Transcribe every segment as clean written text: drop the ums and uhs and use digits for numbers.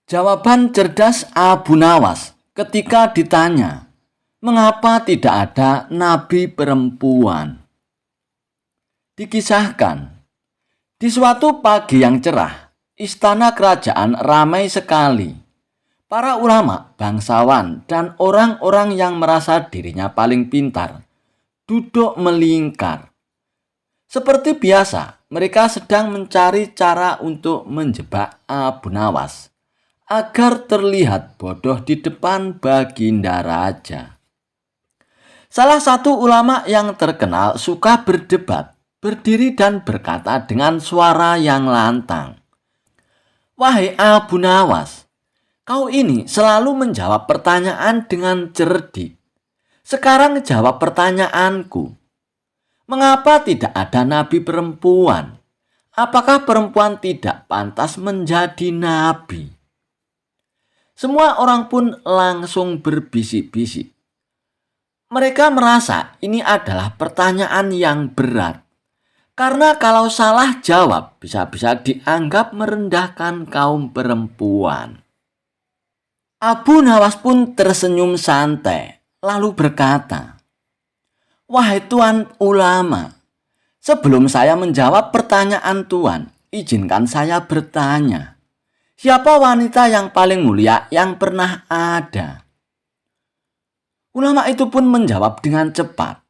Jawaban cerdas Abu Nawas ketika ditanya, mengapa tidak ada nabi perempuan? Dikisahkan, di suatu pagi yang cerah, istana kerajaan ramai sekali. Para ulama, bangsawan, dan orang-orang yang merasa dirinya paling pintar duduk melingkar. Seperti biasa, mereka sedang mencari cara untuk menjebak Abu Nawas agar terlihat bodoh di depan Baginda Raja. Salah satu ulama yang terkenal suka berdebat, berdiri dan berkata dengan suara yang lantang, "Wahai Abu Nawas, kau ini selalu menjawab pertanyaan dengan cerdik. Sekarang jawab pertanyaanku. Mengapa tidak ada nabi perempuan? Apakah perempuan tidak pantas menjadi nabi?" Semua orang pun langsung berbisik-bisik. Mereka merasa ini adalah pertanyaan yang berat. Karena kalau salah jawab bisa-bisa dianggap merendahkan kaum perempuan. Abu Nawas pun tersenyum santai lalu berkata, "Wahai Tuan Ulama, sebelum saya menjawab pertanyaan Tuan, izinkan saya bertanya. Siapa wanita yang paling mulia yang pernah ada?" Ulama itu pun menjawab dengan cepat,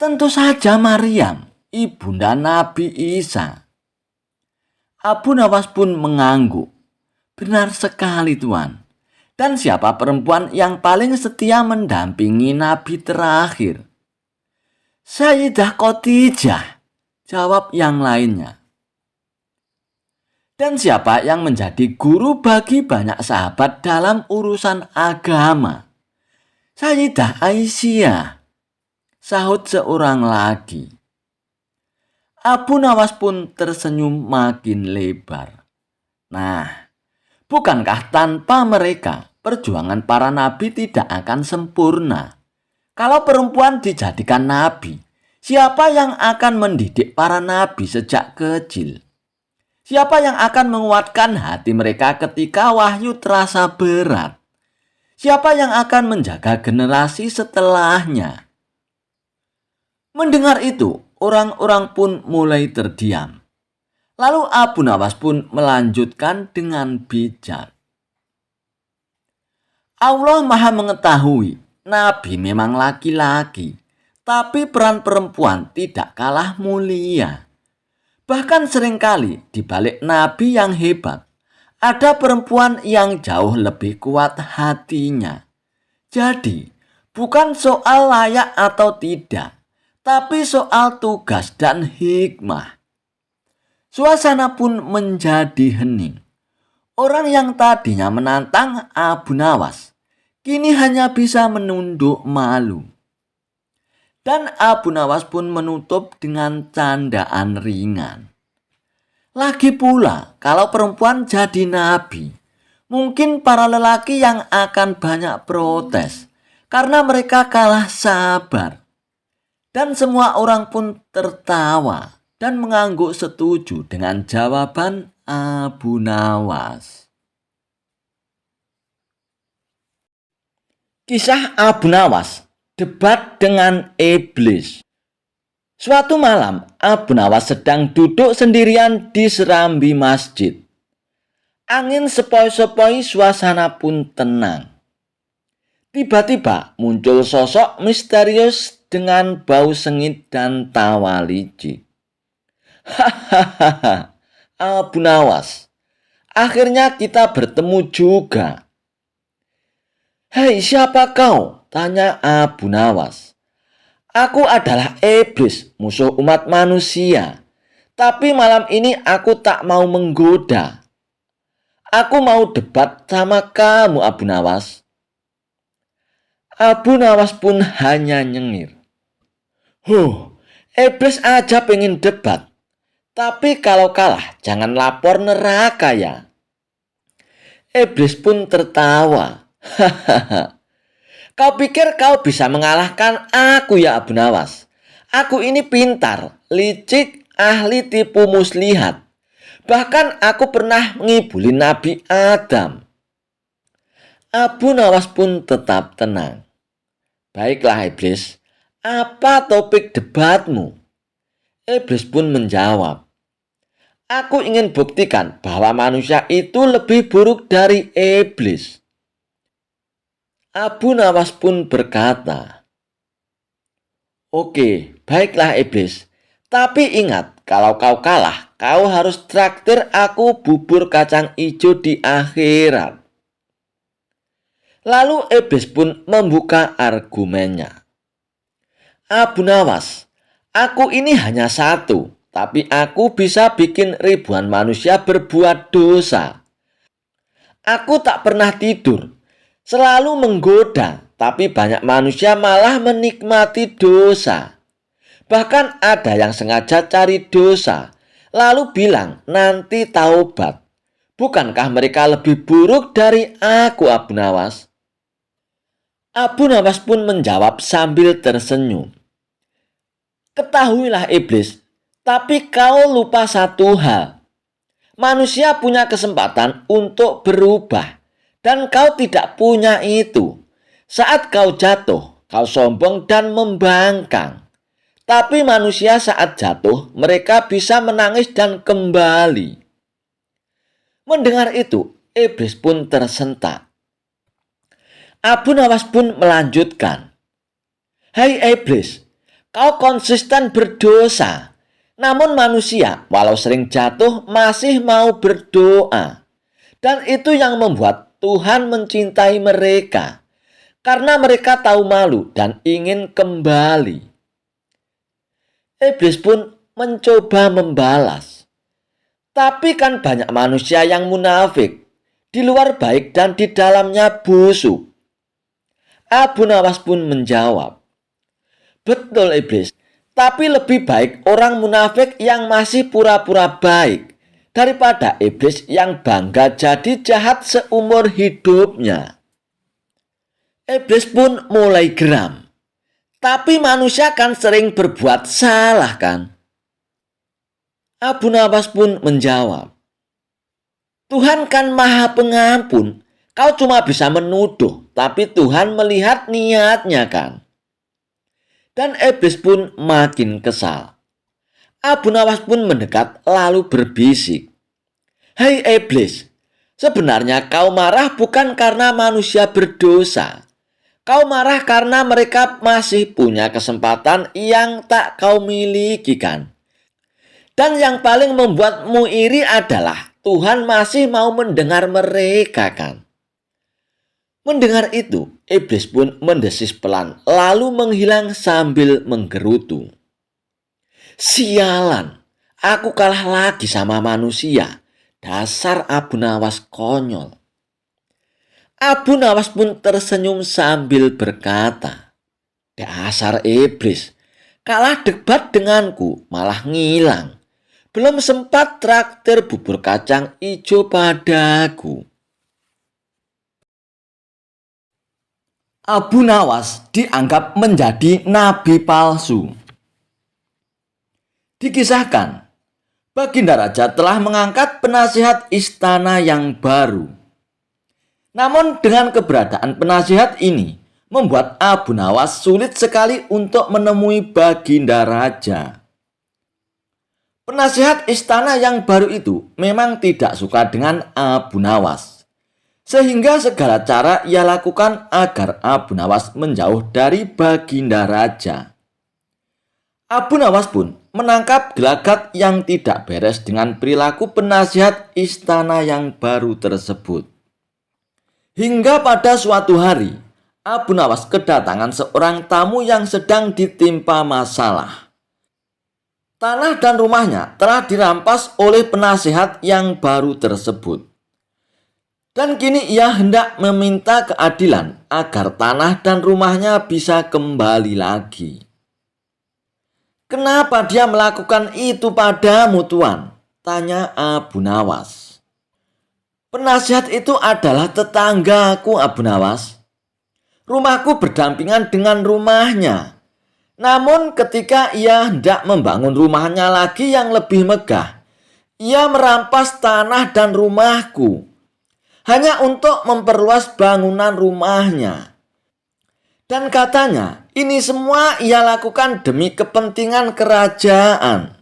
"Tentu saja Maryam, ibunda Nabi Isa." Abu Nawas pun mengangguk, "Benar sekali Tuan. Dan siapa perempuan yang paling setia mendampingi Nabi terakhir?" "Sayyidah Khadijah," jawab yang lainnya. "Dan siapa yang menjadi guru bagi banyak sahabat dalam urusan agama?" "Sayyidah Aisyah," sahut seorang lagi. Abu Nawas pun tersenyum makin lebar. Nah, bukankah tanpa mereka perjuangan para nabi tidak akan sempurna? Kalau perempuan dijadikan nabi, siapa yang akan mendidik para nabi sejak kecil? Siapa yang akan menguatkan hati mereka ketika wahyu terasa berat? Siapa yang akan menjaga generasi setelahnya? Mendengar itu, orang-orang pun mulai terdiam. Lalu Abu Nawas pun melanjutkan dengan bijak. Allah Maha mengetahui, Nabi memang laki-laki, tapi peran perempuan tidak kalah mulia. Bahkan seringkali di balik Nabi yang hebat, ada perempuan yang jauh lebih kuat hatinya. Jadi, bukan soal layak atau tidak, tapi soal tugas dan hikmah. Suasana pun menjadi hening. Orang yang tadinya menantang Abu Nawas, kini hanya bisa menunduk malu. Dan Abu Nawas pun menutup dengan candaan ringan. Lagi pula, kalau perempuan jadi nabi, mungkin para lelaki yang akan banyak protes karena mereka kalah sabar. Dan semua orang pun tertawa dan mengangguk setuju dengan jawaban Abu Nawas. Kisah Abu Nawas, debat dengan iblis. Suatu malam, Abu Nawas sedang duduk sendirian di serambi masjid. Angin sepoi-sepoi, suasana pun tenang. Tiba-tiba muncul sosok misterius dengan bau sengit dan tawa licik. "Hahaha, Abu Nawas, akhirnya kita bertemu juga." "Hei, siapa kau?" tanya Abu Nawas. "Aku adalah iblis, musuh umat manusia. Tapi malam ini aku tak mau menggoda. Aku mau debat sama kamu, Abu Nawas." Abu Nawas pun hanya nyengir. Iblis aja pengen debat. Tapi kalau kalah jangan lapor neraka ya." Iblis pun tertawa. "Hahaha. Kau pikir kau bisa mengalahkan aku ya Abu Nawas? Aku ini pintar, licik, ahli tipu muslihat. Bahkan aku pernah ngibulin Nabi Adam. Abu Nawas pun tetap tenang. Baiklah iblis, apa topik debatmu? Iblis pun menjawab, aku ingin buktikan bahwa manusia itu lebih buruk dari iblis. Abu Nawas pun berkata, oke, baiklah iblis. Tapi ingat, kalau kau kalah, kau harus traktir aku bubur kacang ijo di akhirat. Lalu iblis pun membuka argumennya. Abu Nawas, aku ini hanya satu, tapi aku bisa bikin ribuan manusia berbuat dosa. Aku tak pernah tidur, selalu menggoda, tapi banyak manusia malah menikmati dosa. Bahkan ada yang sengaja cari dosa, lalu bilang nanti taubat. Bukankah mereka lebih buruk dari aku, Abu Nawas? Abu Nawas pun menjawab sambil tersenyum. Ketahuilah iblis, tapi kau lupa satu hal. Manusia punya kesempatan untuk berubah, dan kau tidak punya itu. Saat kau jatuh, kau sombong dan membangkang. Tapi manusia saat jatuh, mereka bisa menangis dan kembali. Mendengar itu, iblis pun tersentak. Abu Nawas pun melanjutkan, hai iblis, kau konsisten berdosa. Namun manusia, walau sering jatuh, masih mau berdoa. Dan itu yang membuat Tuhan mencintai mereka. Karena mereka tahu malu dan ingin kembali. Iblis pun mencoba membalas. Tapi kan banyak manusia yang munafik. Di luar baik dan di dalamnya busuk. Abu Nawas pun menjawab, betul iblis, tapi lebih baik orang munafik yang masih pura-pura baik daripada iblis yang bangga jadi jahat seumur hidupnya. Iblis pun mulai geram. Tapi manusia kan sering berbuat salah kan? Abu Nawas pun menjawab, Tuhan kan Maha Pengampun. Kau cuma bisa menuduh, tapi Tuhan melihat niatnya kan? Dan iblis pun makin kesal. Abu Nawas pun mendekat lalu berbisik. Hai iblis, sebenarnya kau marah bukan karena manusia berdosa. Kau marah karena mereka masih punya kesempatan yang tak kau miliki kan? Dan yang paling membuatmu iri adalah Tuhan masih mau mendengar mereka kan? Mendengar itu, iblis pun mendesis pelan lalu menghilang sambil menggerutu. Sialan, aku kalah lagi sama manusia. Dasar Abu Nawas konyol. Abu Nawas pun tersenyum sambil berkata, dasar iblis, kalah debat denganku malah ngilang. Belum sempat traktir bubur kacang ijo padaku. Abu Nawas dianggap menjadi nabi palsu. Dikisahkan, Baginda Raja telah mengangkat penasihat istana yang baru. Namun dengan keberadaan penasihat ini, membuat Abu Nawas sulit sekali untuk menemui Baginda Raja. Penasihat istana yang baru itu memang tidak suka dengan Abu Nawas. Sehingga segala cara ia lakukan agar Abu Nawas menjauh dari Baginda Raja. Abu Nawas pun menangkap gelagat yang tidak beres dengan perilaku penasihat istana yang baru tersebut. Hingga pada suatu hari, Abu Nawas kedatangan seorang tamu yang sedang ditimpa masalah. Tanah dan rumahnya telah dirampas oleh penasihat yang baru tersebut. Dan kini ia hendak meminta keadilan agar tanah dan rumahnya bisa kembali lagi. Kenapa dia melakukan itu padamu, Tuan? Tanya Abu Nawas. Penasihat itu adalah tetanggaku, Abu Nawas. Rumahku berdampingan dengan rumahnya. Namun ketika ia hendak membangun rumahnya lagi yang lebih megah, ia merampas tanah dan rumahku. hanya untuk memperluas bangunan rumahnya. Dan katanya, ini semua ia lakukan demi kepentingan kerajaan.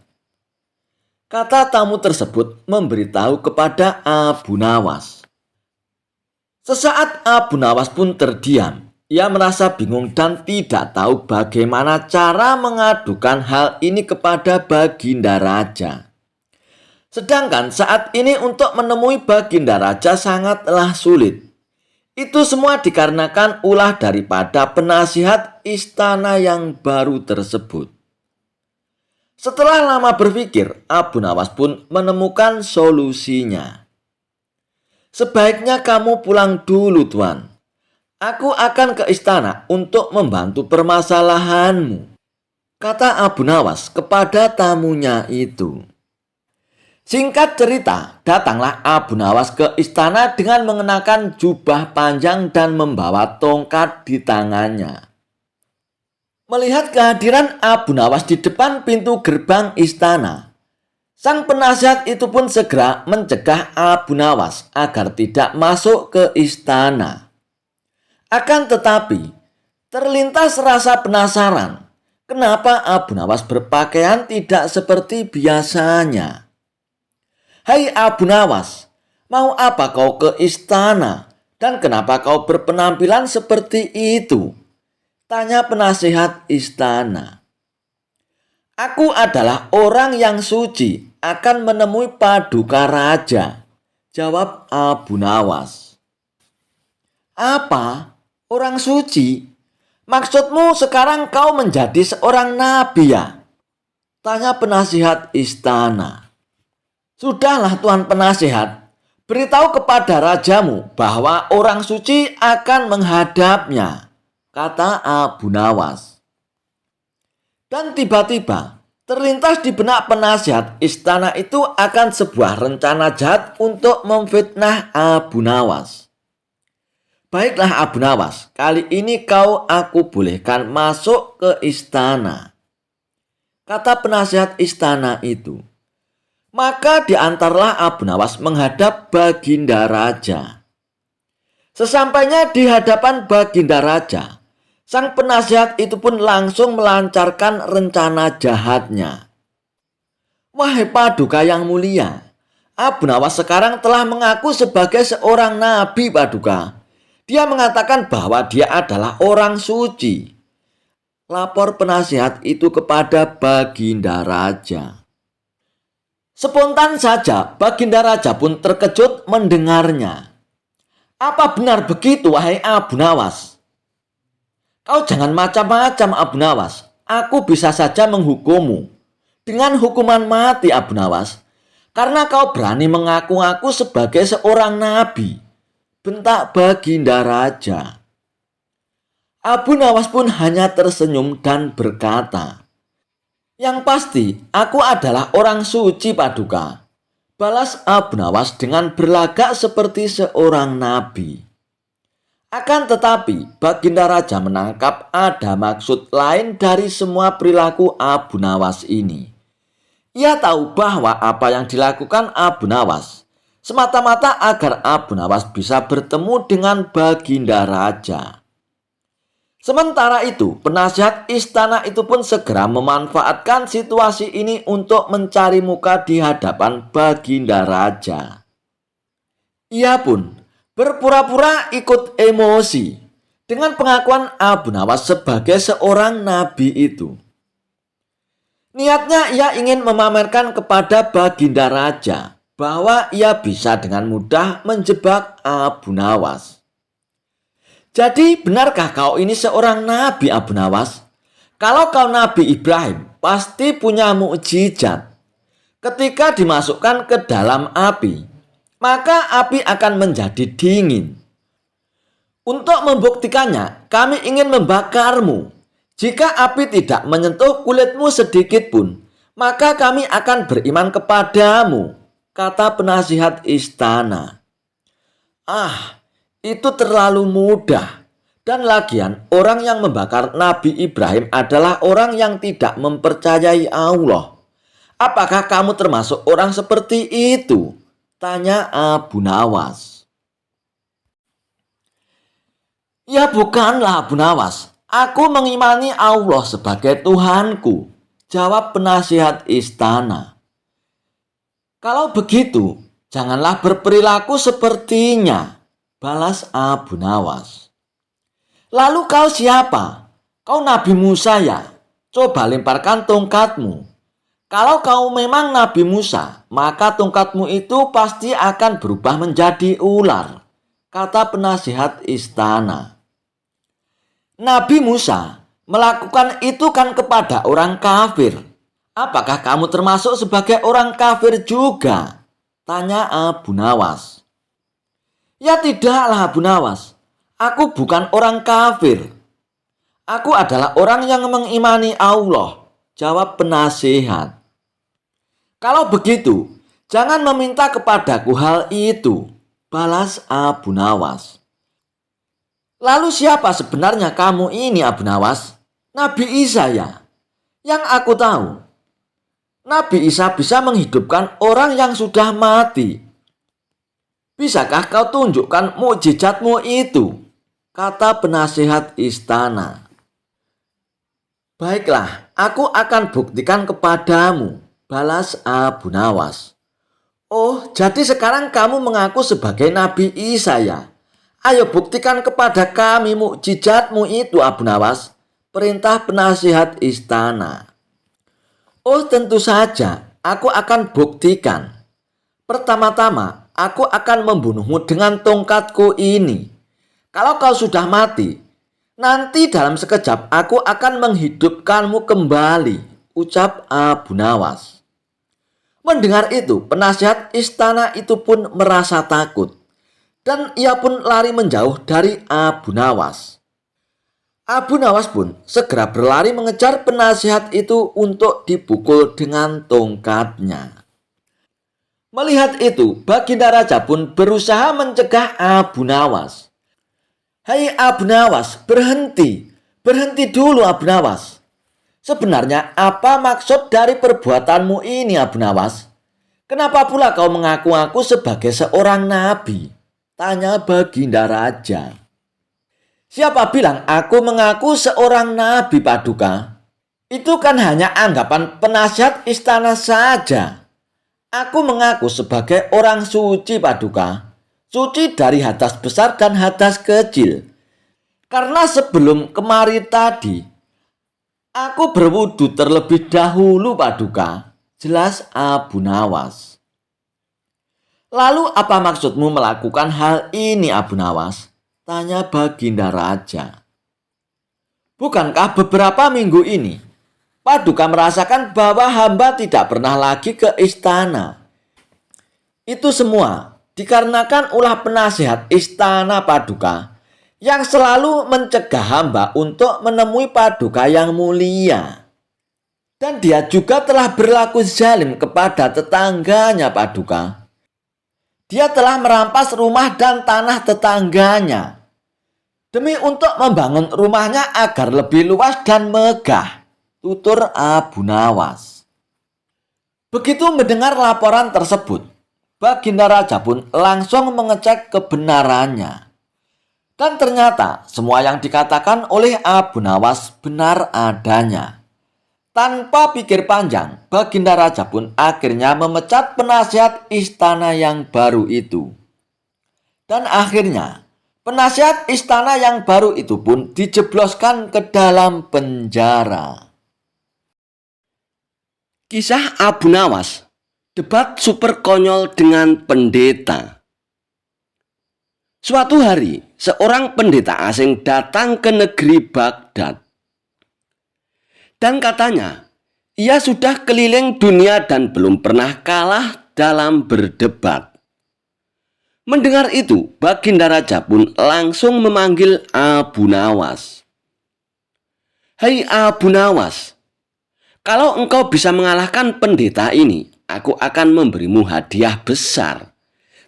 Kata tamu tersebut memberitahu kepada Abu Nawas. Sesaat Abu Nawas pun terdiam. Ia merasa bingung dan tidak tahu bagaimana cara mengadukan hal ini kepada Baginda Raja. Sedangkan saat ini untuk menemui Baginda Raja sangatlah sulit. Itu semua dikarenakan ulah daripada penasihat istana yang baru tersebut. Setelah lama berpikir, Abu Nawas pun menemukan solusinya. Sebaiknya kamu pulang dulu, Tuan. Aku akan ke istana untuk membantu permasalahanmu, kata Abu Nawas kepada tamunya itu. Singkat cerita, datanglah Abu Nawas ke istana dengan mengenakan jubah panjang dan membawa tongkat di tangannya. Melihat kehadiran Abu Nawas di depan pintu gerbang istana, sang penasihat itu pun segera mencegah Abu Nawas agar tidak masuk ke istana. Akan tetapi, terlintas rasa penasaran, kenapa Abu Nawas berpakaian tidak seperti biasanya. Hai Abu Nawas, mau apa kau ke istana dan kenapa kau berpenampilan seperti itu? Tanya penasihat istana. Aku adalah orang yang suci, akan menemui paduka raja, jawab Abu Nawas. Apa? Orang suci? Maksudmu sekarang kau menjadi seorang nabi ya? Tanya penasihat istana. Sudahlah Tuan penasihat, beritahu kepada rajamu bahwa orang suci akan menghadapnya, kata Abu Nawas. Dan tiba-tiba terlintas di benak penasihat istana itu akan sebuah rencana jahat untuk memfitnah Abu Nawas. Baiklah Abu Nawas, kali ini aku bolehkan masuk ke istana, kata penasihat istana itu. Maka diantarlah Abu Nawas menghadap Baginda Raja. Sesampainya di hadapan Baginda Raja, sang penasihat itu pun langsung melancarkan rencana jahatnya. Wahai paduka yang mulia, Abu Nawas sekarang telah mengaku sebagai seorang nabi paduka. Dia mengatakan bahwa dia adalah orang suci. Lapor penasihat itu kepada Baginda Raja. Spontan saja Baginda Raja pun terkejut mendengarnya. Apa benar begitu wahai Abu Nawas? Kau jangan macam-macam Abu Nawas. Aku bisa saja menghukummu dengan hukuman mati Abu Nawas, karena kau berani mengaku-ngaku sebagai seorang nabi, bentak Baginda Raja. Abu Nawas pun hanya tersenyum dan berkata, yang pasti aku adalah orang suci paduka, balas Abu Nawas dengan berlagak seperti seorang nabi. Akan tetapi Baginda Raja menangkap ada maksud lain dari semua perilaku Abu Nawas ini. Ia tahu bahwa apa yang dilakukan Abu Nawas semata-mata agar Abu Nawas bisa bertemu dengan Baginda Raja. Sementara itu, penasihat istana itu pun segera memanfaatkan situasi ini untuk mencari muka di hadapan Baginda Raja. Ia pun berpura-pura ikut emosi dengan pengakuan Abu Nawas sebagai seorang nabi itu. Niatnya ia ingin memamerkan kepada Baginda Raja bahwa ia bisa dengan mudah menjebak Abu Nawas. Jadi benarkah kau ini seorang nabi Abu Nawas? Kalau kau Nabi Ibrahim pasti punya mukjizat. Ketika dimasukkan ke dalam api, maka api akan menjadi dingin. Untuk membuktikannya, kami ingin membakarmu. Jika api tidak menyentuh kulitmu sedikit pun, maka kami akan beriman kepadamu, kata penasihat istana. Itu terlalu mudah. Dan lagian orang yang membakar Nabi Ibrahim adalah orang yang tidak mempercayai Allah. Apakah kamu termasuk orang seperti itu? Tanya Abu Nawas. Ya bukanlah Abu Nawas. Aku mengimani Allah sebagai Tuhanku, jawab penasihat istana. Kalau begitu, janganlah berperilaku sepertinya, balas Abu Nawas. Lalu kau siapa? Kau Nabi Musa ya? Coba lemparkan tongkatmu. Kalau kau memang Nabi Musa, maka tongkatmu itu pasti akan berubah menjadi ular, kata penasihat istana. Nabi Musa melakukan itu kan kepada orang kafir. Apakah kamu termasuk sebagai orang kafir juga? Tanya Abu Nawas. Ya tidaklah Abu Nawas. Aku bukan orang kafir. Aku adalah orang yang mengimani Allah, jawab penasihat. Kalau begitu, jangan meminta kepadaku hal itu, balas Abu Nawas. Lalu siapa sebenarnya kamu ini Abu Nawas? Nabi Isa ya? Yang aku tahu, Nabi Isa bisa menghidupkan orang yang sudah mati. Bisakah kau tunjukkan mukjizatmu itu? Kata penasihat istana. Baiklah, aku akan buktikan kepadamu, balas Abu Nawas. Oh, jadi sekarang kamu mengaku sebagai Nabi Isa ya? Ayo buktikan kepada kami mukjizatmu itu Abu Nawas, perintah penasihat istana. Oh tentu saja, aku akan buktikan. Pertama-tama, aku akan membunuhmu dengan tongkatku ini. Kalau kau sudah mati, nanti dalam sekejap aku akan menghidupkanmu kembali, ucap Abu Nawas. Mendengar itu, penasihat istana itu pun merasa takut. Dan ia pun lari menjauh dari Abu Nawas. Abu Nawas pun segera berlari mengejar penasihat itu untuk dipukul dengan tongkatnya. Melihat itu, Baginda Raja pun berusaha mencegah Abu Nawas. Hai Abu Nawas, berhenti. Berhenti dulu Abu Nawas. Sebenarnya apa maksud dari perbuatanmu ini Abu Nawas? Kenapa pula kau mengaku-ngaku sebagai seorang nabi? Tanya Baginda Raja. Siapa bilang aku mengaku seorang nabi Paduka? Itu kan hanya anggapan penasihat istana saja. Aku mengaku sebagai orang suci Paduka. Suci dari hadas besar dan hadas kecil. Karena sebelum kemari tadi, aku berwudu terlebih dahulu Paduka. Jelas Abu Nawas. Lalu apa maksudmu melakukan hal ini Abu Nawas? Tanya Baginda Raja. Bukankah beberapa minggu ini Paduka merasakan bahwa hamba tidak pernah lagi ke istana? Itu semua dikarenakan ulah penasihat istana Paduka yang selalu mencegah hamba untuk menemui Paduka yang mulia. Dan dia juga telah berlaku zalim kepada tetangganya Paduka. Dia telah merampas rumah dan tanah tetangganya demi untuk membangun rumahnya agar lebih luas dan megah, tutur Abu Nawas. Begitu mendengar laporan tersebut, Baginda Raja pun langsung mengecek kebenarannya. Dan ternyata semua yang dikatakan oleh Abu Nawas benar adanya. Tanpa pikir panjang, Baginda Raja pun akhirnya memecat penasihat istana yang baru itu. Dan akhirnya, penasihat istana yang baru itu pun dijebloskan ke dalam penjara. Kisah Abu Nawas, debat super konyol dengan pendeta. Suatu hari, seorang pendeta asing datang ke negeri Baghdad. Dan katanya, ia sudah keliling dunia dan belum pernah kalah dalam berdebat. Mendengar itu, Baginda Raja pun langsung memanggil Abu Nawas. Hai Abu Nawas, kalau engkau bisa mengalahkan pendeta ini, aku akan memberimu hadiah besar.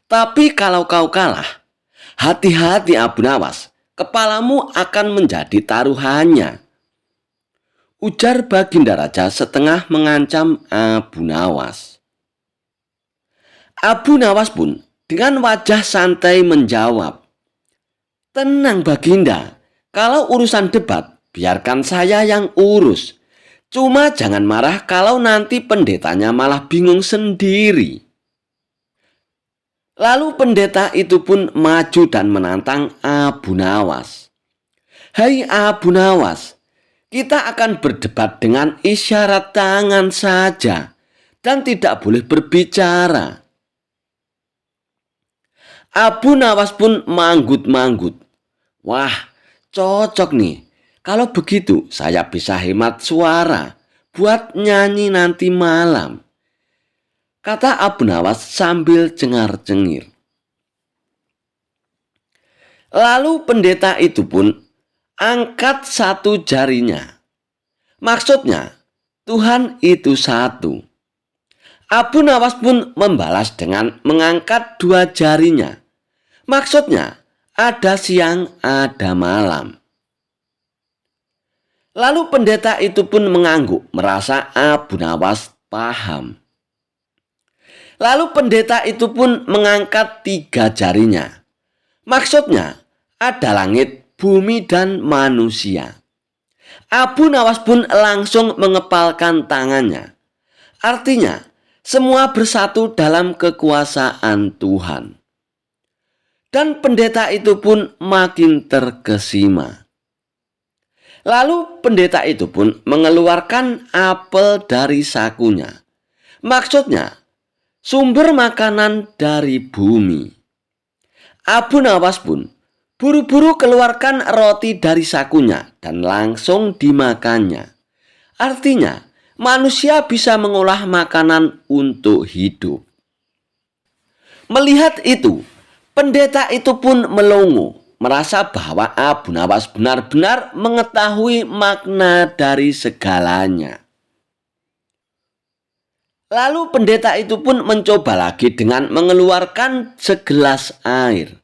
Tapi kalau kau kalah, hati-hati Abu Nawas, kepalamu akan menjadi taruhannya. Ujar Baginda Raja setengah mengancam Abu Nawas. Abu Nawas pun dengan wajah santai menjawab, Tenang Baginda, kalau urusan debat, biarkan saya yang urus. Cuma jangan marah kalau nanti pendetanya malah bingung sendiri. Lalu pendeta itu pun maju dan menantang Abu Nawas. Hai Abu Nawas, kita akan berdebat dengan isyarat tangan saja dan tidak boleh berbicara. Abu Nawas pun manggut-manggut. Wah, cocok nih. Kalau begitu saya bisa hemat suara buat nyanyi nanti malam, kata Abu Nawas sambil cengar-cengir. Lalu pendeta itu pun angkat satu jarinya. Maksudnya, Tuhan itu satu. Abu Nawas pun membalas dengan mengangkat dua jarinya. Maksudnya, ada siang, ada malam. Lalu pendeta itu pun mengangguk, merasa Abu Nawas paham. Lalu pendeta itu pun mengangkat tiga jarinya. Maksudnya, ada langit, bumi, dan manusia. Abu Nawas pun langsung mengepalkan tangannya. Artinya, semua bersatu dalam kekuasaan Tuhan. Dan pendeta itu pun makin terkesima. Lalu pendeta itu pun mengeluarkan apel dari sakunya. Maksudnya, sumber makanan dari bumi. Abu Nawas pun buru-buru keluarkan roti dari sakunya dan langsung dimakannya. Artinya, manusia bisa mengolah makanan untuk hidup. Melihat itu, pendeta itu pun melongo, merasa bahwa Abu Nawas benar-benar mengetahui makna dari segalanya. Lalu pendeta itu pun mencoba lagi dengan mengeluarkan segelas air.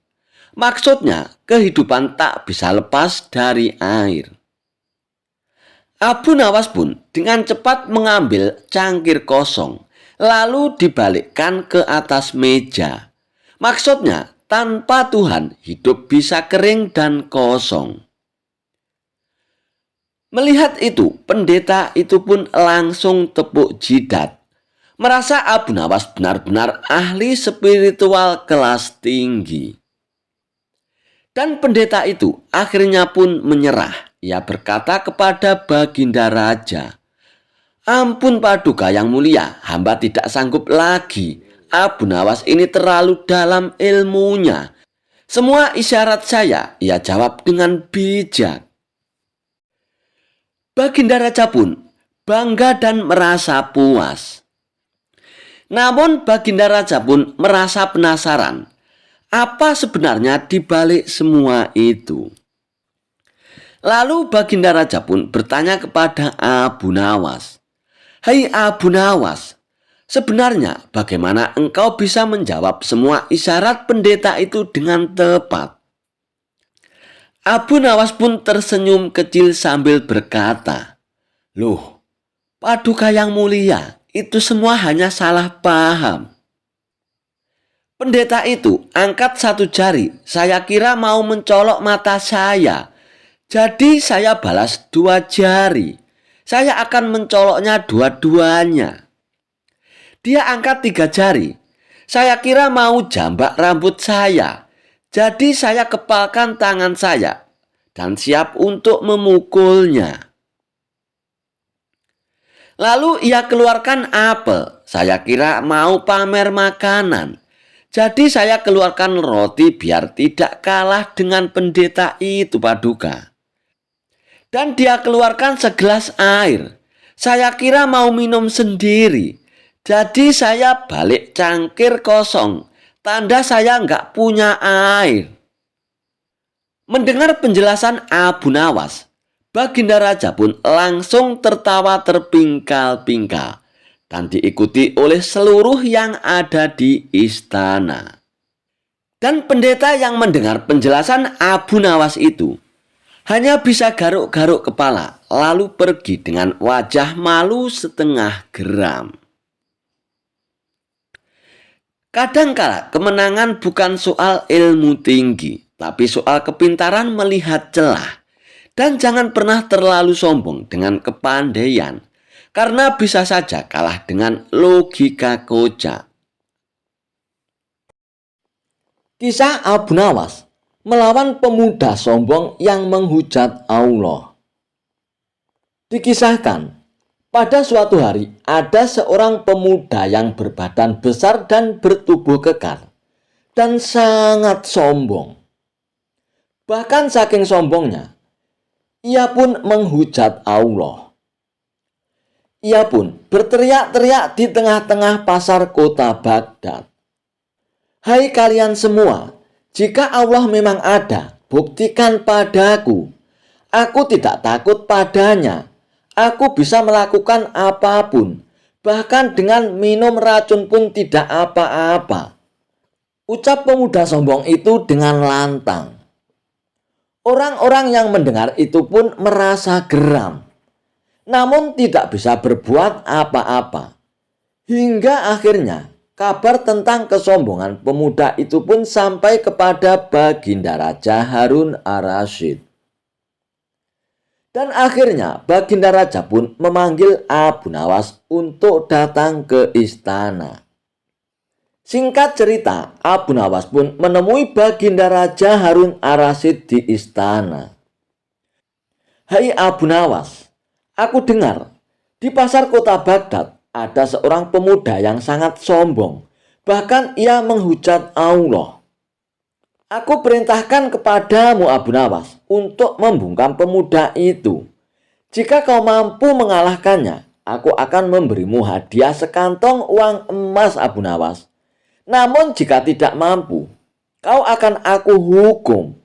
Maksudnya, kehidupan tak bisa lepas dari air. Abu Nawas pun dengan cepat mengambil cangkir kosong, lalu dibalikkan ke atas meja. Maksudnya, tanpa Tuhan, hidup bisa kering dan kosong. Melihat itu, pendeta itu pun langsung tepuk jidat. Merasa Abu Nawas benar-benar ahli spiritual kelas tinggi. Dan pendeta itu akhirnya pun menyerah. Ia berkata kepada Baginda Raja, "Ampun Paduka yang mulia, hamba tidak sanggup lagi. Abu Nawas ini terlalu dalam ilmunya. Semua isyarat saya, ia jawab dengan bijak." Baginda Raja pun bangga dan merasa puas. Namun Baginda Raja pun merasa penasaran. Apa sebenarnya di balik semua itu? Lalu Baginda Raja pun bertanya kepada Abu Nawas, "Hai Abu Nawas, sebenarnya bagaimana engkau bisa menjawab semua isyarat pendeta itu dengan tepat?" Abu Nawas pun tersenyum kecil sambil berkata, "Loh, Paduka yang mulia, itu semua hanya salah paham." Pendeta itu angkat satu jari, saya kira mau mencolok mata saya. Jadi saya balas dua jari. Saya akan mencoloknya dua-duanya. Dia angkat tiga jari. Saya kira mau jambak rambut saya. Jadi saya kepalkan tangan saya dan siap untuk memukulnya. Lalu ia keluarkan apel. Saya kira mau pamer makanan. Jadi saya keluarkan roti biar tidak kalah dengan pendeta itu Paduka. Dan dia keluarkan segelas air. Saya kira mau minum sendiri. Jadi saya balik cangkir kosong. Tanda saya nggak punya air. Mendengar penjelasan Abu Nawas, Baginda Raja pun langsung tertawa terpingkal-pingkal dan diikuti oleh seluruh yang ada di istana. Dan pendeta yang mendengar penjelasan Abu Nawas itu hanya bisa garuk-garuk kepala, lalu pergi dengan wajah malu setengah geram. Kadangkala kemenangan bukan soal ilmu tinggi, tapi soal kepintaran melihat celah. Dan jangan pernah terlalu sombong dengan kepandaian, karena bisa saja kalah dengan logika kocak. Kisah Abu Nawas melawan pemuda sombong yang menghujat Allah. Dikisahkan, pada suatu hari ada seorang pemuda yang berbadan besar dan bertubuh kekar dan sangat sombong. Bahkan saking sombongnya, ia pun menghujat Allah. Ia pun berteriak-teriak di tengah-tengah pasar kota Baghdad. Hai kalian semua, jika Allah memang ada, buktikan padaku. Aku tidak takut padanya. Aku bisa melakukan apapun. Bahkan dengan minum racun pun tidak apa-apa. Ucap pemuda sombong itu dengan lantang. Orang-orang yang mendengar itu pun merasa geram. Namun tidak bisa berbuat apa-apa. Hingga akhirnya kabar tentang kesombongan pemuda itu pun sampai kepada Baginda Raja Harun ar-Rasyid. Dan akhirnya Baginda Raja pun memanggil Abu Nawas untuk datang ke istana. Singkat cerita, Abu Nawas pun menemui Baginda Raja Harun ar-Rasyid di istana. Hai Abu Nawas, aku dengar di pasar kota Baghdad ada seorang pemuda yang sangat sombong. Bahkan ia menghujat Allah. Aku perintahkan kepadamu Abu Nawas untuk membungkam pemuda itu. Jika kau mampu mengalahkannya, aku akan memberimu hadiah sekantong uang emas Abu Nawas. Namun jika tidak mampu, kau akan aku hukum.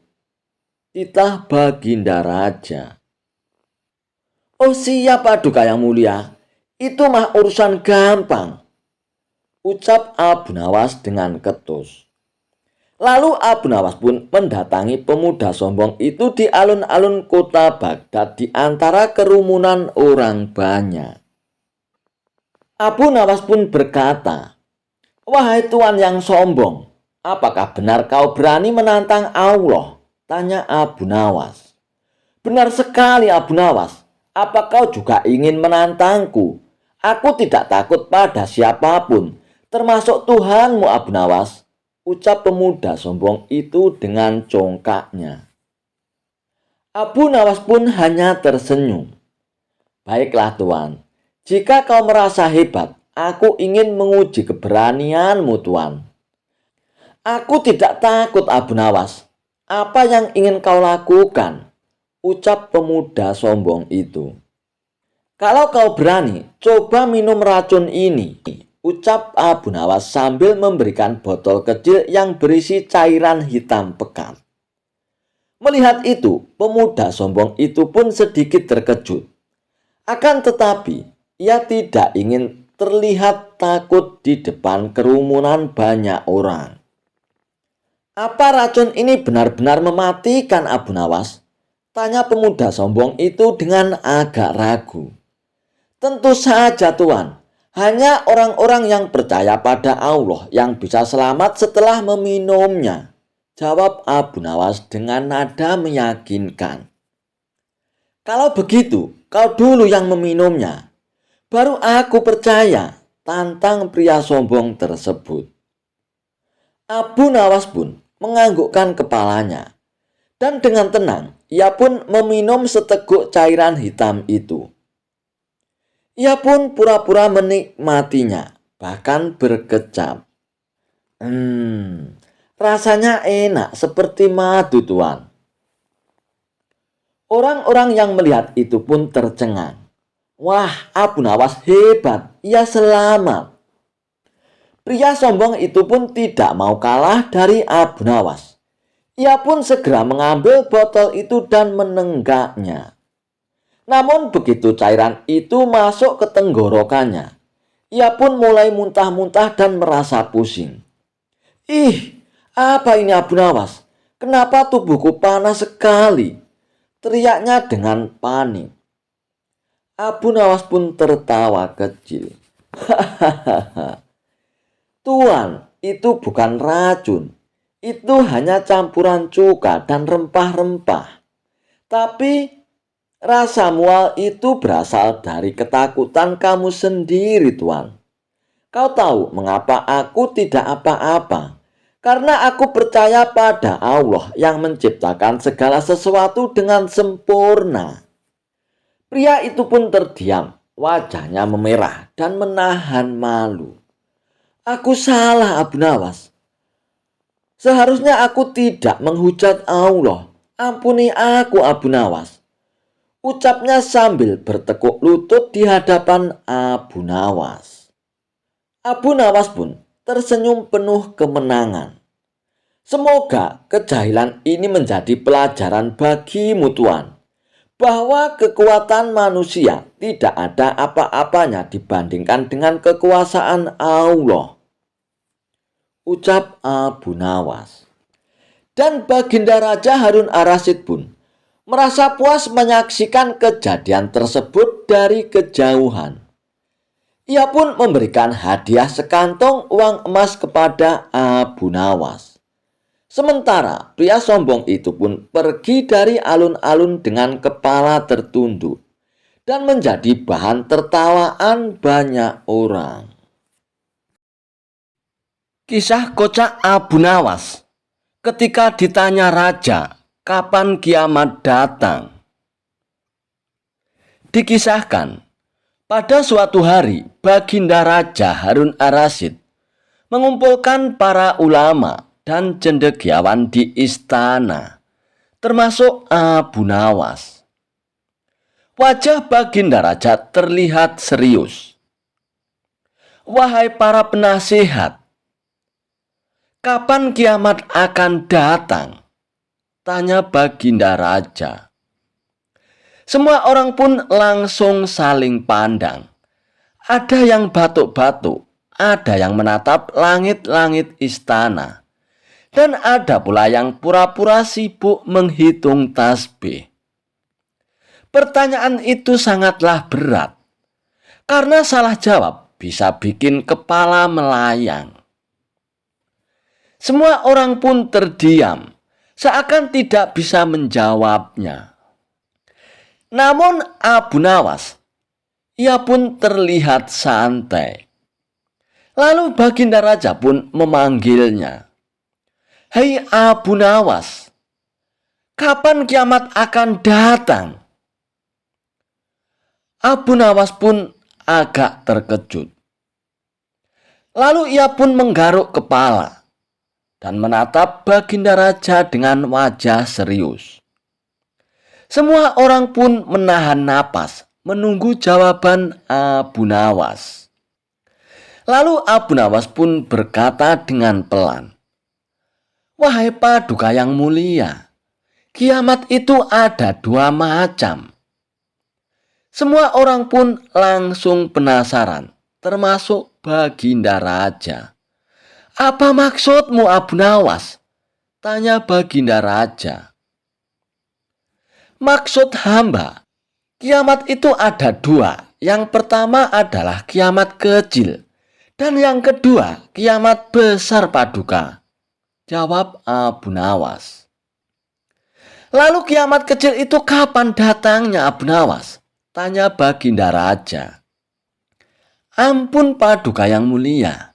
Titah Baginda Raja. Oh siap Paduka yang mulia. Itu mah urusan gampang, ucap Abu Nawas dengan ketus. Lalu Abu Nawas pun mendatangi pemuda sombong itu di alun-alun kota Baghdad di antara kerumunan orang banyak. Abu Nawas pun berkata, "Wahai tuan yang sombong, apakah benar kau berani menantang Allah?" tanya Abu Nawas. "Benar sekali Abu Nawas, apa kau juga ingin menantangku? Aku tidak takut pada siapapun, termasuk Tuhanmu Abu Nawas," ucap pemuda sombong itu dengan congkaknya. Abu Nawas pun hanya tersenyum. "Baiklah tuan, jika kau merasa hebat, aku ingin menguji keberanianmu tuan." "Aku tidak takut Abu Nawas. Apa yang ingin kau lakukan?" ucap pemuda sombong itu. "Kalau kau berani, coba minum racun ini," ucap Abu Nawas sambil memberikan botol kecil yang berisi cairan hitam pekat. Melihat itu, pemuda sombong itu pun sedikit terkejut. Akan tetapi, ia tidak ingin terlihat takut di depan kerumunan banyak orang. "Apa racun ini benar-benar mematikan Abu Nawas?" tanya pemuda sombong itu dengan agak ragu. "Tentu saja tuan, hanya orang-orang yang percaya pada Allah yang bisa selamat setelah meminumnya," jawab Abu Nawas dengan nada meyakinkan. "Kalau begitu, kau dulu yang meminumnya, baru aku percaya," tantang pria sombong tersebut. Abu Nawas pun menganggukkan kepalanya, dan dengan tenang ia pun meminum seteguk cairan hitam itu. Ia pun pura-pura menikmatinya, bahkan berkecap, Rasanya enak seperti madu tuan." Orang-orang yang melihat itu pun tercengang. "Wah, Abu Nawas hebat, ia selamat." Pria sombong itu pun tidak mau kalah dari Abu Nawas. Ia pun segera mengambil botol itu dan menenggaknya. Namun begitu cairan itu masuk ke tenggorokannya, ia pun mulai muntah-muntah dan merasa pusing. "Ih, apa ini Abu Nawas? Kenapa tubuhku panas sekali?" teriaknya dengan panik. Abu Nawas pun tertawa kecil. "Hahaha, tuan, itu bukan racun. itu hanya campuran cuka dan rempah-rempah. Tapi rasa mual itu berasal dari ketakutan kamu sendiri, Tuan. Kau tahu mengapa aku tidak apa-apa? Karena aku percaya pada Allah yang menciptakan segala sesuatu dengan sempurna. Pria itu pun terdiam, wajahnya memerah dan menahan malu. Aku salah, Abu Nawas. Seharusnya aku tidak menghujat Allah. Ampuni aku, Abu Nawas. Ucapnya sambil bertekuk lutut di hadapan Abu Nawas. Abu Nawas pun tersenyum penuh kemenangan. Semoga kejahilan ini menjadi pelajaran bagimu, Tuan, bahwa kekuatan manusia tidak ada apa-apanya dibandingkan dengan kekuasaan Allah, ucap Abu Nawas. Dan Baginda Raja Harun Ar-Rasyid pun merasa puas menyaksikan kejadian tersebut dari kejauhan. Ia pun memberikan hadiah sekantong uang emas kepada Abu Nawas. Sementara pria sombong itu pun pergi dari alun-alun dengan kepala tertunduk dan menjadi bahan tertawaan banyak orang. Kisah kocak Abu Nawas ketika ditanya raja, kapan kiamat datang? Dikisahkan, pada suatu hari, Baginda Raja Harun Ar-Rasyid mengumpulkan para ulama dan cendekiawan di istana, termasuk Abu Nawas. Wajah Baginda Raja terlihat serius. Wahai para penasihat, kapan kiamat akan datang? Tanya Baginda Raja. Semua orang pun langsung saling pandang. Ada yang batuk-batuk, ada yang menatap langit-langit istana, dan ada pula yang pura-pura sibuk menghitung tasbih. Pertanyaan itu sangatlah berat, karena salah jawab bisa bikin kepala melayang. Semua orang pun terdiam, seakan tidak bisa menjawabnya. Namun Abu Nawas, ia pun terlihat santai. Lalu Baginda Raja pun memanggilnya. Hei Abu Nawas, kapan kiamat akan datang? Abu Nawas pun agak terkejut. Lalu ia pun menggaruk kepala dan menatap Baginda Raja dengan wajah serius. Semua orang pun menahan napas menunggu jawaban Abu Nawas. Lalu Abu Nawas pun berkata dengan pelan, wahai Paduka yang mulia, kiamat itu ada dua macam. Semua orang pun langsung penasaran, termasuk Baginda Raja. Apa maksudmu Abu Nawas? Tanya Baginda Raja. Maksud hamba, kiamat itu ada dua. Yang pertama adalah kiamat kecil, dan yang kedua kiamat besar Paduka, jawab Abu Nawas. Lalu kiamat kecil itu kapan datangnya Abu Nawas? Tanya Baginda Raja. Ampun Paduka yang mulia,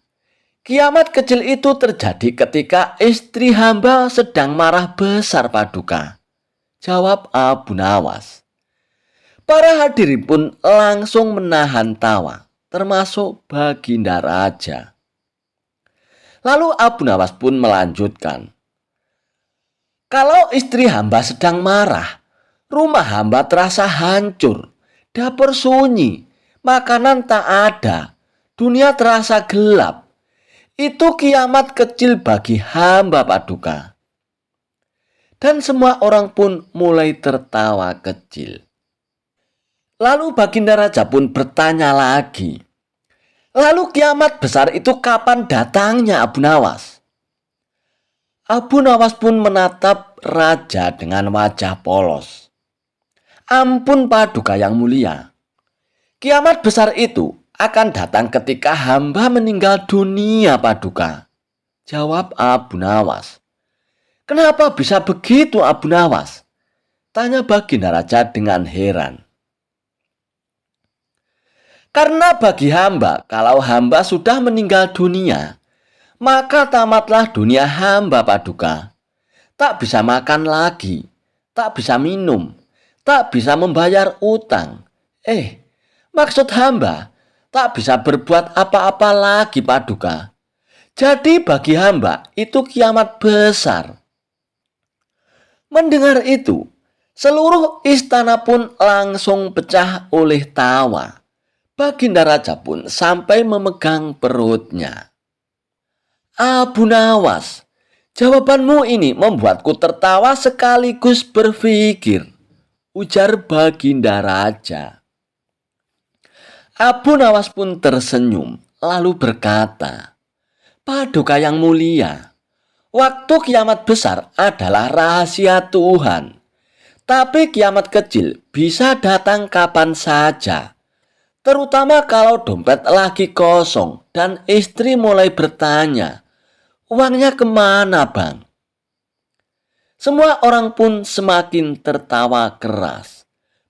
kiamat kecil itu terjadi ketika istri hamba sedang marah besar Paduka, jawab Abu Nawas. Para hadirin pun langsung menahan tawa, termasuk Baginda Raja. Lalu Abu Nawas pun melanjutkan. Kalau istri hamba sedang marah, rumah hamba terasa hancur, dapur sunyi, makanan tak ada, dunia terasa gelap. Itu kiamat kecil bagi hamba Paduka. Dan semua orang pun mulai tertawa kecil. Lalu Baginda Raja pun bertanya lagi. Lalu kiamat besar itu kapan datangnya Abu Nawas? Abu Nawas pun menatap Raja dengan wajah polos. Ampun Paduka yang mulia, kiamat besar itu akan datang ketika hamba meninggal dunia Paduka, jawab Abu Nawas. Kenapa bisa begitu Abu Nawas? Tanya Baginda Raja dengan heran. Karena bagi hamba, kalau hamba sudah meninggal dunia, maka tamatlah dunia hamba Paduka. Tak bisa makan lagi, tak bisa minum, tak bisa membayar utang. Maksud hamba, tak bisa berbuat apa-apa lagi Paduka. Jadi bagi hamba itu kiamat besar. Mendengar itu, seluruh istana pun langsung pecah oleh tawa. Baginda Raja pun sampai memegang perutnya. Abu Nawas, jawabanmu ini membuatku tertawa sekaligus berpikir, ujar Baginda Raja. Abu Nawas pun tersenyum lalu berkata, Paduka yang mulia, waktu kiamat besar adalah rahasia Tuhan. Tapi kiamat kecil bisa datang kapan saja. Terutama kalau dompet lagi kosong dan istri mulai bertanya, uangnya kemana bang? Semua orang pun semakin tertawa keras.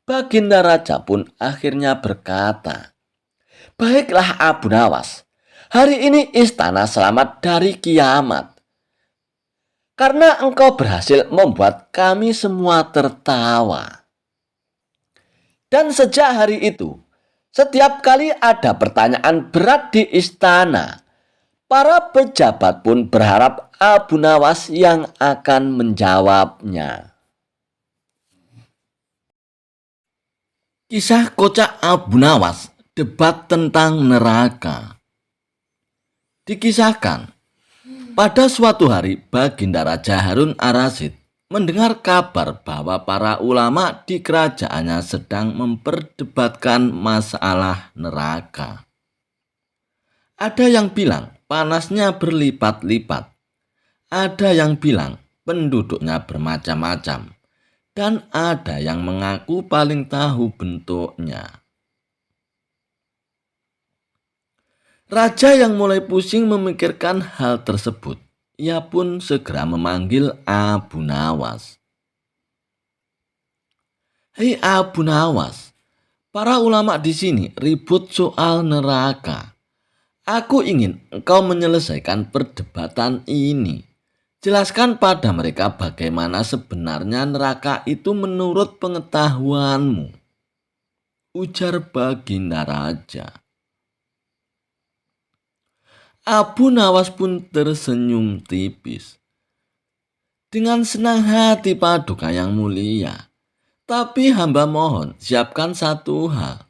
Baginda Raja pun akhirnya berkata, baiklah Abu Nawas, hari ini istana selamat dari kiamat. Karena engkau berhasil membuat kami semua tertawa. Dan sejak hari itu, setiap kali ada pertanyaan berat di istana, para pejabat pun berharap Abu Nawas yang akan menjawabnya. Kisah kocak Abu Nawas, debat tentang neraka. Dikisahkan, pada suatu hari Baginda Raja Harun Ar-Rasyid mendengar kabar bahwa para ulama di kerajaannya sedang memperdebatkan masalah neraka. Ada yang bilang panasnya berlipat-lipat, ada yang bilang penduduknya bermacam-macam, dan ada yang mengaku paling tahu bentuknya. Raja yang mulai pusing memikirkan hal tersebut, ia pun segera memanggil Abu Nawas. Hei Abu Nawas, para ulama di sini ribut soal neraka. Aku ingin engkau menyelesaikan perdebatan ini. Jelaskan pada mereka bagaimana sebenarnya neraka itu menurut pengetahuanmu, ujar Baginda Raja. Abu Nawas pun tersenyum tipis. Dengan senang hati Paduka yang mulia. Tapi hamba mohon siapkan satu hal.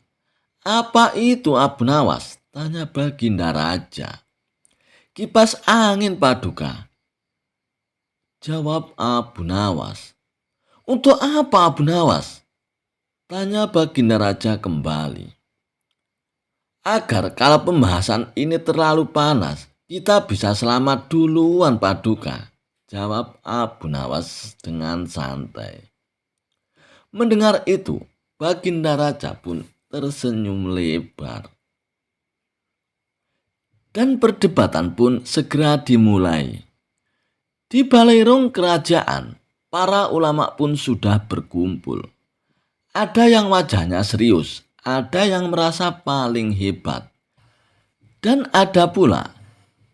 Apa itu Abu Nawas? Tanya Baginda Raja. Kipas angin Paduka. Jawab Abu Nawas. Untuk apa Abu Nawas? Tanya Baginda Raja kembali. Agar kalau pembahasan ini terlalu panas, kita bisa selamat duluan Paduka. Jawab Abu Nawas dengan santai. Mendengar itu, Baginda Raja pun tersenyum lebar. Dan perdebatan pun segera dimulai. Di balairung kerajaan, para ulama pun sudah berkumpul. Ada yang wajahnya serius, ada yang merasa paling hebat. Dan ada pula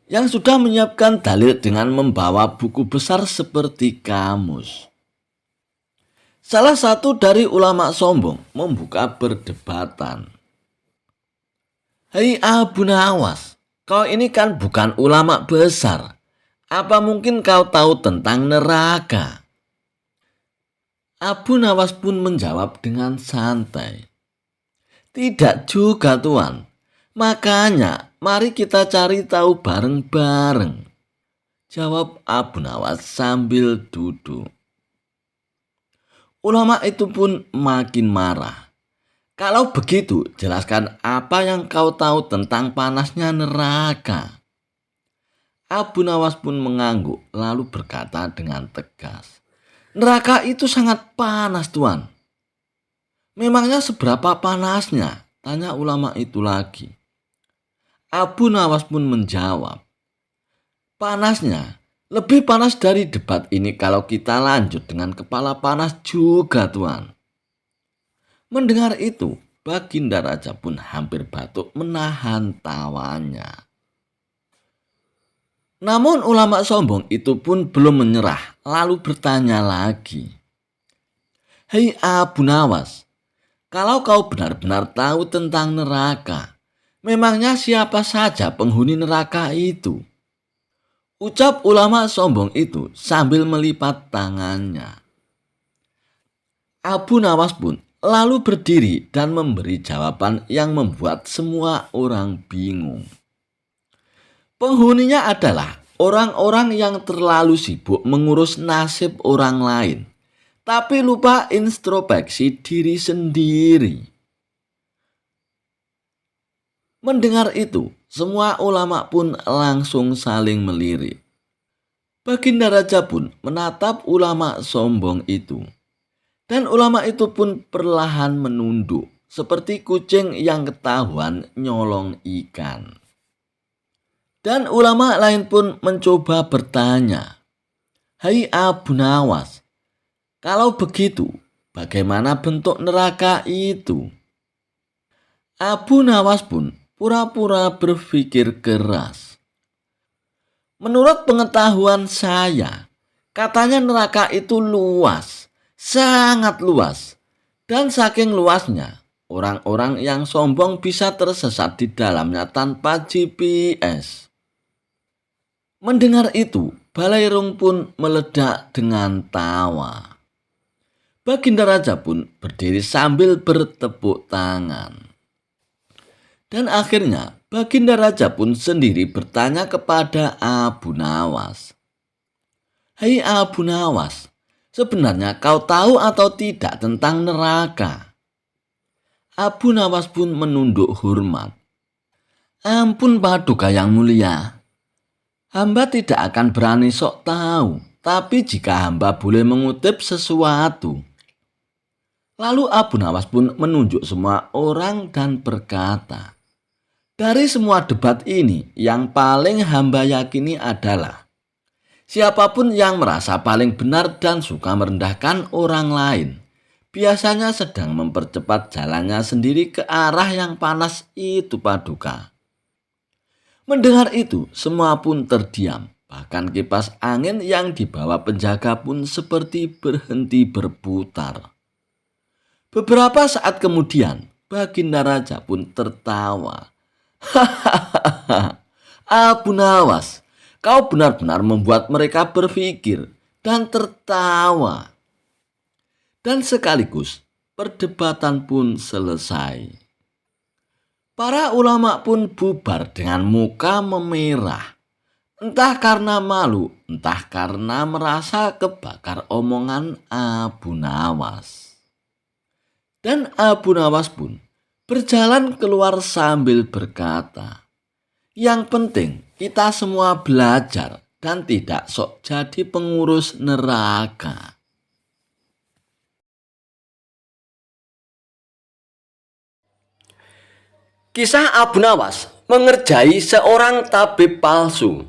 yang sudah menyiapkan dalil dengan membawa buku besar seperti kamus. Salah satu dari ulama sombong membuka perdebatan. Hei Abu Nawas, kau ini kan bukan ulama besar. Apa mungkin kau tahu tentang neraka? Abu Nawas pun menjawab dengan santai. Tidak juga Tuan. Makanya mari kita cari tahu bareng-bareng. Jawab Abu Nawas sambil duduk. Ulama itu pun makin marah. Kalau begitu jelaskan apa yang kau tahu tentang panasnya neraka. Abu Nawas pun mengangguk lalu berkata dengan tegas. Neraka itu sangat panas Tuan. Memangnya seberapa panasnya? Tanya ulama itu lagi. Abu Nawas pun menjawab. Panasnya Lebih panas dari debat ini kalau kita lanjut dengan kepala panas juga, Tuan. Mendengar itu, Baginda Raja pun hampir batuk menahan tawanya. Namun ulama sombong itu pun belum menyerah, lalu bertanya lagi. Hei Abu Nawas, kalau kau benar-benar tahu tentang neraka, memangnya siapa saja penghuni neraka itu? Ucap ulama sombong itu sambil melipat tangannya. Abu Nawas pun lalu berdiri dan memberi jawaban yang membuat semua orang bingung. Penghuninya adalah orang-orang yang terlalu sibuk mengurus nasib orang lain, tapi lupa introspeksi diri sendiri. Mendengar itu, semua ulama pun langsung saling melirik. Baginda Raja pun menatap ulama sombong itu. Dan ulama itu pun perlahan menunduk, seperti kucing yang ketahuan nyolong ikan. Dan ulama lain pun mencoba bertanya, Hai Abu Nawas, kalau begitu bagaimana bentuk neraka itu? Abu Nawas pun pura-pura berpikir keras. Menurut pengetahuan saya, katanya neraka itu luas, sangat luas. Dan saking luasnya, orang-orang yang sombong bisa tersesat di dalamnya tanpa GPS. Mendengar itu, Balairung pun meledak dengan tawa. Baginda Raja pun berdiri sambil bertepuk tangan. Dan akhirnya Baginda Raja pun sendiri bertanya kepada Abu Nawas. Hai Abu Nawas, sebenarnya kau tahu atau tidak tentang neraka? Abu Nawas pun menunduk hormat. Ampun Paduka yang mulia, hamba tidak akan berani sok tahu, tapi jika hamba boleh mengutip sesuatu. Lalu Abu Nawas pun menunjuk semua orang dan berkata, dari semua debat ini, yang paling hamba yakini adalah siapapun yang merasa paling benar dan suka merendahkan orang lain, biasanya sedang mempercepat jalannya sendiri ke arah yang panas itu, Paduka. Mendengar itu, semua pun terdiam. Bahkan kipas angin yang dibawa penjaga pun seperti berhenti berputar. Beberapa saat kemudian, Baginda Raja pun tertawa. Hahaha, Abu Nawas, kau benar-benar membuat mereka berpikir dan tertawa. Dan sekaligus perdebatan pun selesai. Para ulama pun bubar dengan muka memerah. Entah karena malu, entah karena merasa kebakar omongan Abu Nawas. Dan Abu Nawas pun berjalan keluar sambil berkata, yang penting kita semua belajar dan tidak sok jadi pengurus neraka. Kisah Abu Nawas mengerjai seorang tabib palsu.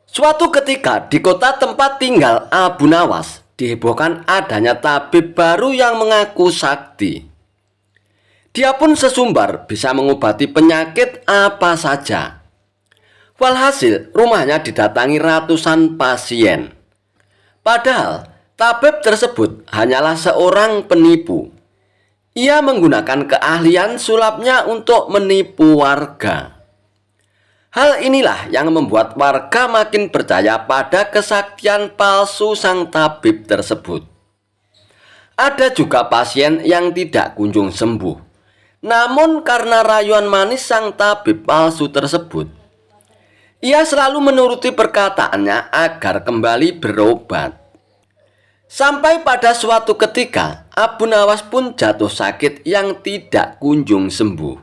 Suatu ketika di kota tempat tinggal Abu Nawas dihebohkan adanya tabib baru yang mengaku sakti. Dia pun sesumbar bisa mengobati penyakit apa saja. Walhasil rumahnya didatangi ratusan pasien. Padahal tabib tersebut hanyalah seorang penipu. Ia menggunakan keahlian sulapnya untuk menipu warga. Hal inilah yang membuat warga makin percaya pada kesaktian palsu sang tabib tersebut. Ada juga pasien yang tidak kunjung sembuh. Namun karena rayuan manis sang tabib palsu tersebut, ia selalu menuruti perkataannya agar kembali berobat. Sampai pada suatu ketika, Abu Nawas pun jatuh sakit yang tidak kunjung sembuh.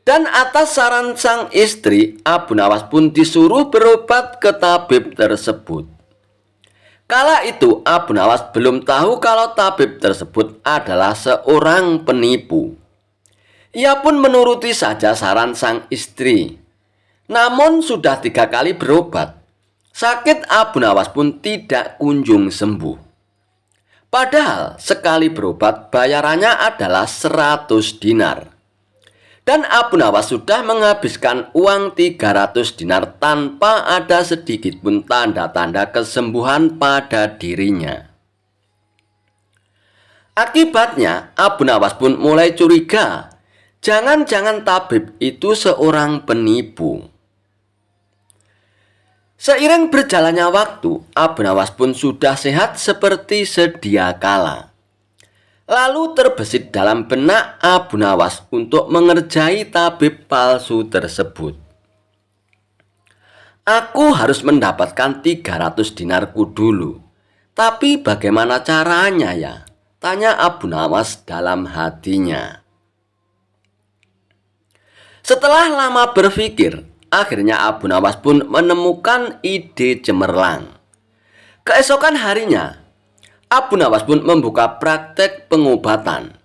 Dan atas saran sang istri, Abu Nawas pun disuruh berobat ke tabib tersebut. Kala itu Abu Nawas belum tahu kalau tabib tersebut adalah seorang penipu. Ia pun menuruti saja saran sang istri. Namun sudah 3 kali berobat, Sakit Abu Nawas pun tidak kunjung sembuh. Padahal sekali berobat bayarannya adalah 100 dinar. Dan Abu Nawas sudah menghabiskan uang 300 dinar tanpa ada sedikit pun tanda-tanda kesembuhan pada dirinya. Akibatnya Abu Nawas pun mulai curiga, jangan-jangan tabib itu seorang penipu. Seiring berjalannya waktu, Abu Nawas pun sudah sehat seperti sedia kala. Lalu terbesit dalam benak Abu Nawas untuk mengerjai tabib palsu tersebut. Aku harus mendapatkan 300 dinarku dulu. Tapi bagaimana caranya ya? Tanya Abu Nawas dalam hatinya. Setelah lama berpikir, akhirnya Abu Nawas pun menemukan ide cemerlang. Keesokan harinya, Abu Nawas pun membuka praktek pengobatan.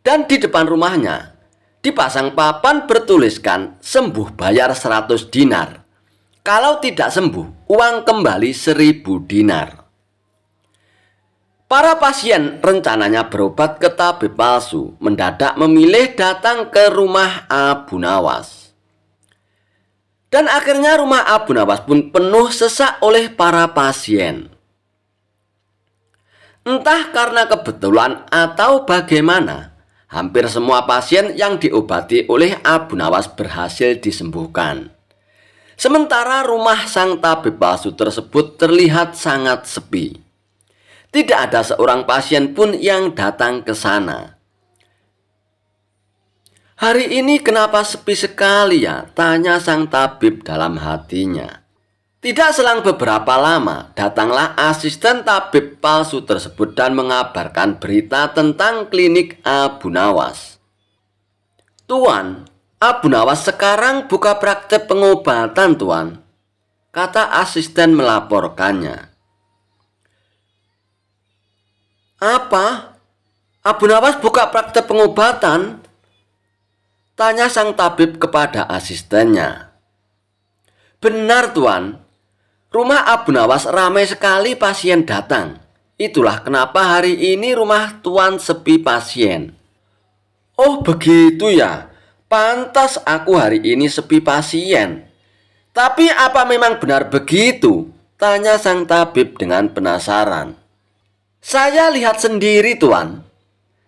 Dan di depan rumahnya, dipasang papan bertuliskan sembuh bayar 100 dinar. Kalau tidak sembuh, uang kembali 1000 dinar. Para pasien rencananya berobat ke tabib palsu mendadak memilih datang ke rumah Abu Nawas. Dan akhirnya rumah Abu Nawas pun penuh sesak oleh para pasien. Entah karena kebetulan atau bagaimana, hampir semua pasien yang diobati oleh Abu Nawas berhasil disembuhkan. Sementara rumah sang tabib palsu tersebut terlihat sangat sepi. Tidak ada seorang pasien pun yang datang ke sana. Hari ini kenapa sepi sekali ya? Tanya sang tabib dalam hatinya. Tidak selang beberapa lama, datanglah asisten tabib palsu tersebut dan mengabarkan berita tentang klinik Abu Nawas. Tuan, Abu Nawas sekarang buka praktek pengobatan, Tuan, kata asisten melaporkannya. Apa? Abu Nawas buka praktek pengobatan? Tanya sang tabib kepada asistennya. Benar, Tuan. Rumah Abu Nawas ramai sekali pasien datang. Itulah kenapa hari ini rumah Tuan sepi pasien. Oh begitu ya. Pantas aku hari ini sepi pasien. Tapi apa memang benar begitu? Tanya sang tabib dengan penasaran. Saya lihat sendiri, Tuan.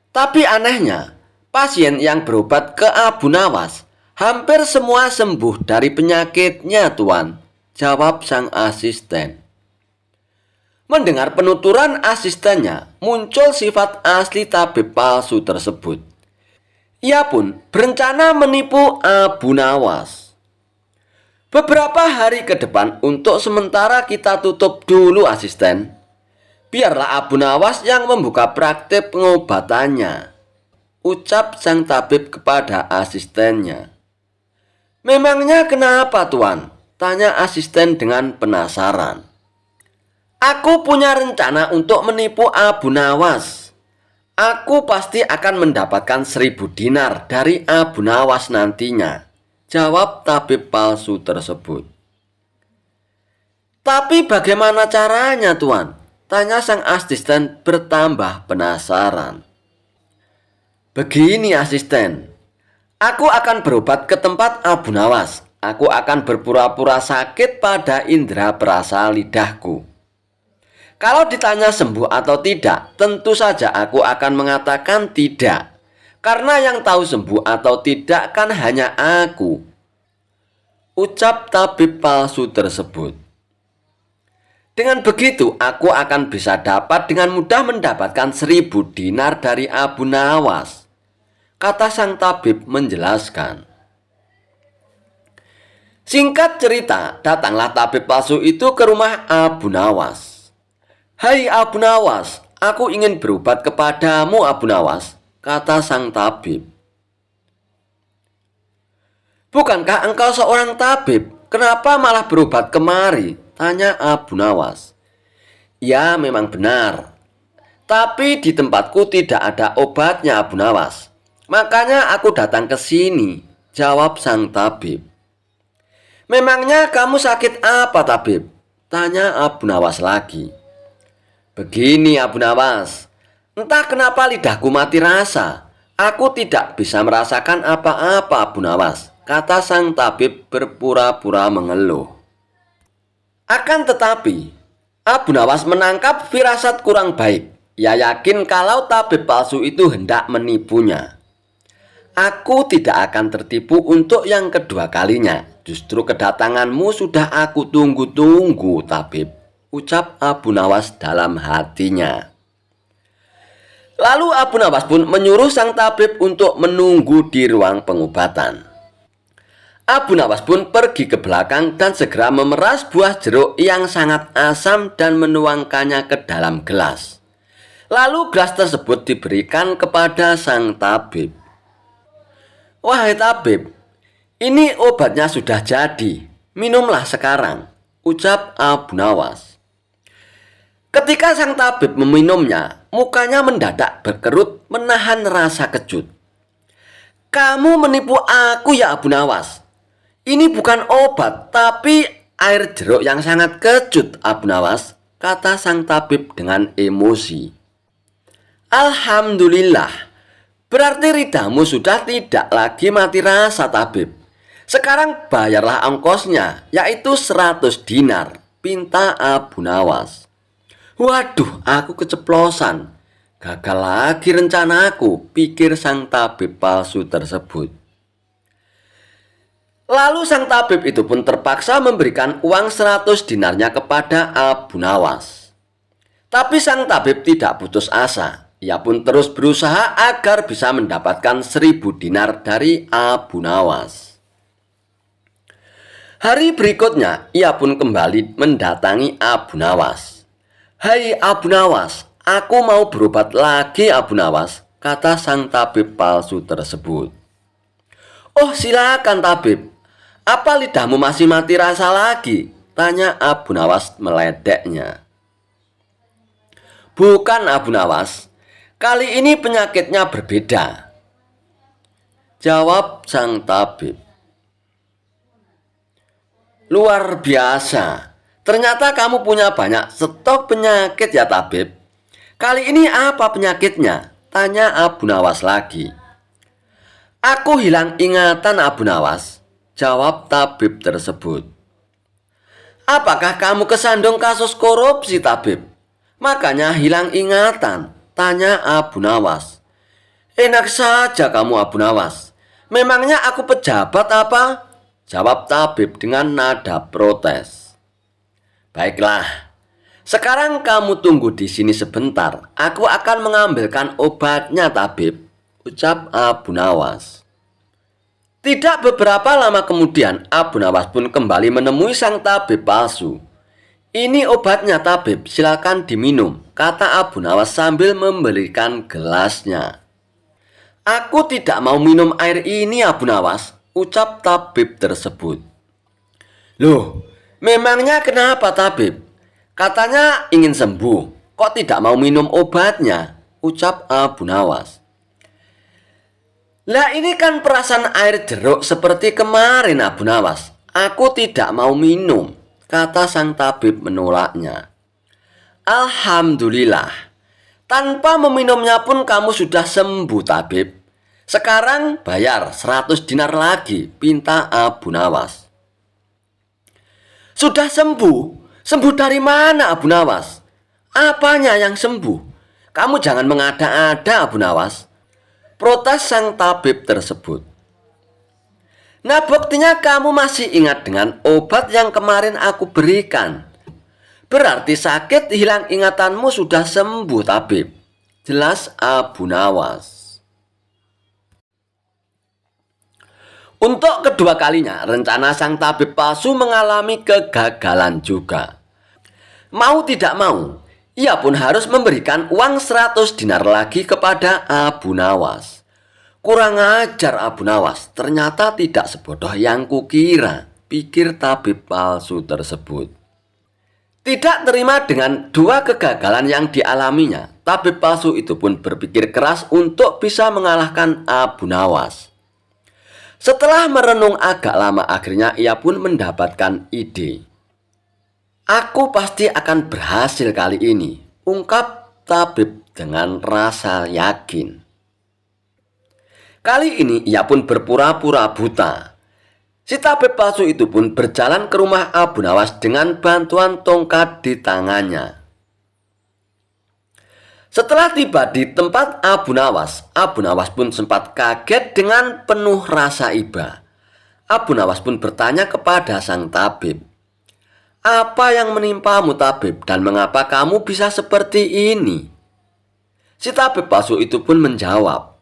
Tapi anehnya, pasien yang berobat ke Abu Nawas hampir semua sembuh dari penyakitnya, Tuan, jawab sang asisten. Mendengar penuturan asistennya, muncul sifat asli tabib palsu tersebut. Ia pun berencana menipu Abu Nawas. Beberapa hari ke depan untuk sementara kita tutup dulu, asisten. Biarlah Abu Nawas yang membuka praktek pengobatannya, ucap sang tabib kepada asistennya. Memangnya kenapa, Tuan? Tanya asisten dengan penasaran. Aku punya rencana untuk menipu Abu Nawas. Aku pasti akan mendapatkan 1000 dinar dari Abu Nawas nantinya, jawab tabib palsu tersebut. Tapi bagaimana caranya, Tuan? Tanya sang asisten bertambah penasaran. Begini, asisten. Aku akan berobat ke tempat Abu Nawas. Aku akan berpura-pura sakit pada indera perasa lidahku. Kalau ditanya sembuh atau tidak, tentu saja aku akan mengatakan tidak. Karena yang tahu sembuh atau tidak kan hanya aku, ucap tabib palsu tersebut. Dengan begitu, aku akan bisa dapat dengan mudah mendapatkan 1000 dinar dari Abu Nawas, kata sang tabib menjelaskan. Singkat cerita, datanglah tabib palsu itu ke rumah Abu Nawas. Hai Abu Nawas, aku ingin berobat kepadamu, Abu Nawas, kata sang tabib. Bukankah engkau seorang tabib? Kenapa malah berobat kemari? Tanya Abu Nawas. Ya, memang benar. Tapi di tempatku tidak ada obatnya, Abu Nawas. Makanya aku datang ke sini, jawab sang tabib. Memangnya kamu sakit apa, tabib? Tanya Abu Nawas lagi. Begini Abu Nawas, entah kenapa lidahku mati rasa. Aku tidak bisa merasakan apa-apa Abu Nawas, kata sang tabib berpura-pura mengeluh. Akan tetapi, Abu Nawas menangkap firasat kurang baik. Ia yakin kalau tabib palsu itu hendak menipunya. Aku tidak akan tertipu untuk yang kedua kalinya. Justru kedatanganmu sudah aku tunggu-tunggu, tabib, ucap Abu Nawas dalam hatinya. Lalu Abu Nawas pun menyuruh sang tabib untuk menunggu di ruang pengobatan. Abu Nawas pun pergi ke belakang dan segera memeras buah jeruk yang sangat asam dan menuangkannya ke dalam gelas. Lalu gelas tersebut diberikan kepada sang tabib. Wahai tabib, ini obatnya sudah jadi, minumlah sekarang, ucap Abu Nawas. Ketika sang tabib meminumnya, mukanya mendadak berkerut menahan rasa kejut. Kamu menipu aku ya Abu Nawas. Ini bukan obat, tapi air jeruk yang sangat kecut Abu Nawas, kata sang tabib dengan emosi. Alhamdulillah. Berarti lidamu sudah tidak lagi mati rasa, tabib. Sekarang bayarlah ongkosnya, yaitu 100 dinar, pinta Abu Nawas. Waduh, aku keceplosan. Gagal lagi rencanaku, pikir sang tabib palsu tersebut. Lalu sang tabib itu pun terpaksa memberikan uang 100 dinarnya kepada Abu Nawas. Tapi sang tabib tidak putus asa. Ia pun terus berusaha agar bisa mendapatkan 1000 dinar dari Abu Nawas. Hari berikutnya, ia pun kembali mendatangi Abu Nawas. Hai Abu Nawas, aku mau berobat lagi Abu Nawas, kata sang tabib palsu tersebut. Oh silakan tabib, apa lidahmu masih mati rasa lagi? Tanya Abu Nawas meledeknya. Bukan Abu Nawas. Kali ini penyakitnya berbeda, jawab sang tabib. Luar biasa, ternyata kamu punya banyak stok penyakit ya tabib. Kali ini apa penyakitnya? Tanya Abu Nawas lagi. Aku hilang ingatan Abu Nawas, jawab tabib tersebut. Apakah kamu kesandung kasus korupsi tabib? Makanya hilang ingatan, tanya Abu Nawas. Enak saja kamu Abu Nawas. Memangnya aku pejabat apa? Jawab tabib dengan nada protes. Baiklah, sekarang kamu tunggu di sini sebentar. Aku akan mengambilkan obatnya tabib, ucap Abu Nawas. Tidak beberapa lama kemudian, Abu Nawas pun kembali menemui sang tabib palsu. Ini obatnya tabib, silakan diminum, kata Abu Nawas sambil memberikan gelasnya. Aku tidak mau minum air ini Abu Nawas, ucap tabib tersebut. Loh, memangnya kenapa tabib? Katanya ingin sembuh, kok tidak mau minum obatnya, ucap Abu Nawas. Lah ini kan perasan air jeruk seperti kemarin Abu Nawas. Aku tidak mau minum, kata sang tabib menolaknya. Alhamdulillah, tanpa meminumnya pun kamu sudah sembuh tabib. Sekarang bayar 100 dinar lagi, pinta Abu Nawas. Sudah sembuh? Sembuh dari mana Abu Nawas? Apanya yang sembuh? Kamu jangan mengada-ada Abu Nawas, protes sang tabib tersebut. Nah buktinya kamu masih ingat dengan obat yang kemarin aku berikan. Berarti sakit hilang ingatanmu sudah sembuh tabib, jelas Abu Nawas. Untuk kedua kalinya rencana sang tabib palsu mengalami kegagalan juga. Mau tidak mau, ia pun harus memberikan uang 100 dinar lagi kepada Abu Nawas. Kurang ajar Abu Nawas, ternyata tidak sebodoh yang kukira, pikir tabib palsu tersebut. Tidak terima dengan dua kegagalan yang dialaminya, tabib palsu itu pun berpikir keras untuk bisa mengalahkan Abu Nawas. Setelah merenung agak lama, akhirnya ia pun mendapatkan ide. Aku pasti akan berhasil kali ini, ungkap tabib dengan rasa yakin. Kali ini ia pun berpura-pura buta. Si tabib palsu itu pun berjalan ke rumah Abu Nawas dengan bantuan tongkat di tangannya. Setelah tiba di tempat Abu Nawas pun sempat kaget dengan penuh rasa iba. Abu Nawas pun bertanya kepada sang tabib, "Apa yang menimpamu, tabib, dan mengapa kamu bisa seperti ini?" Si tabib palsu itu pun menjawab,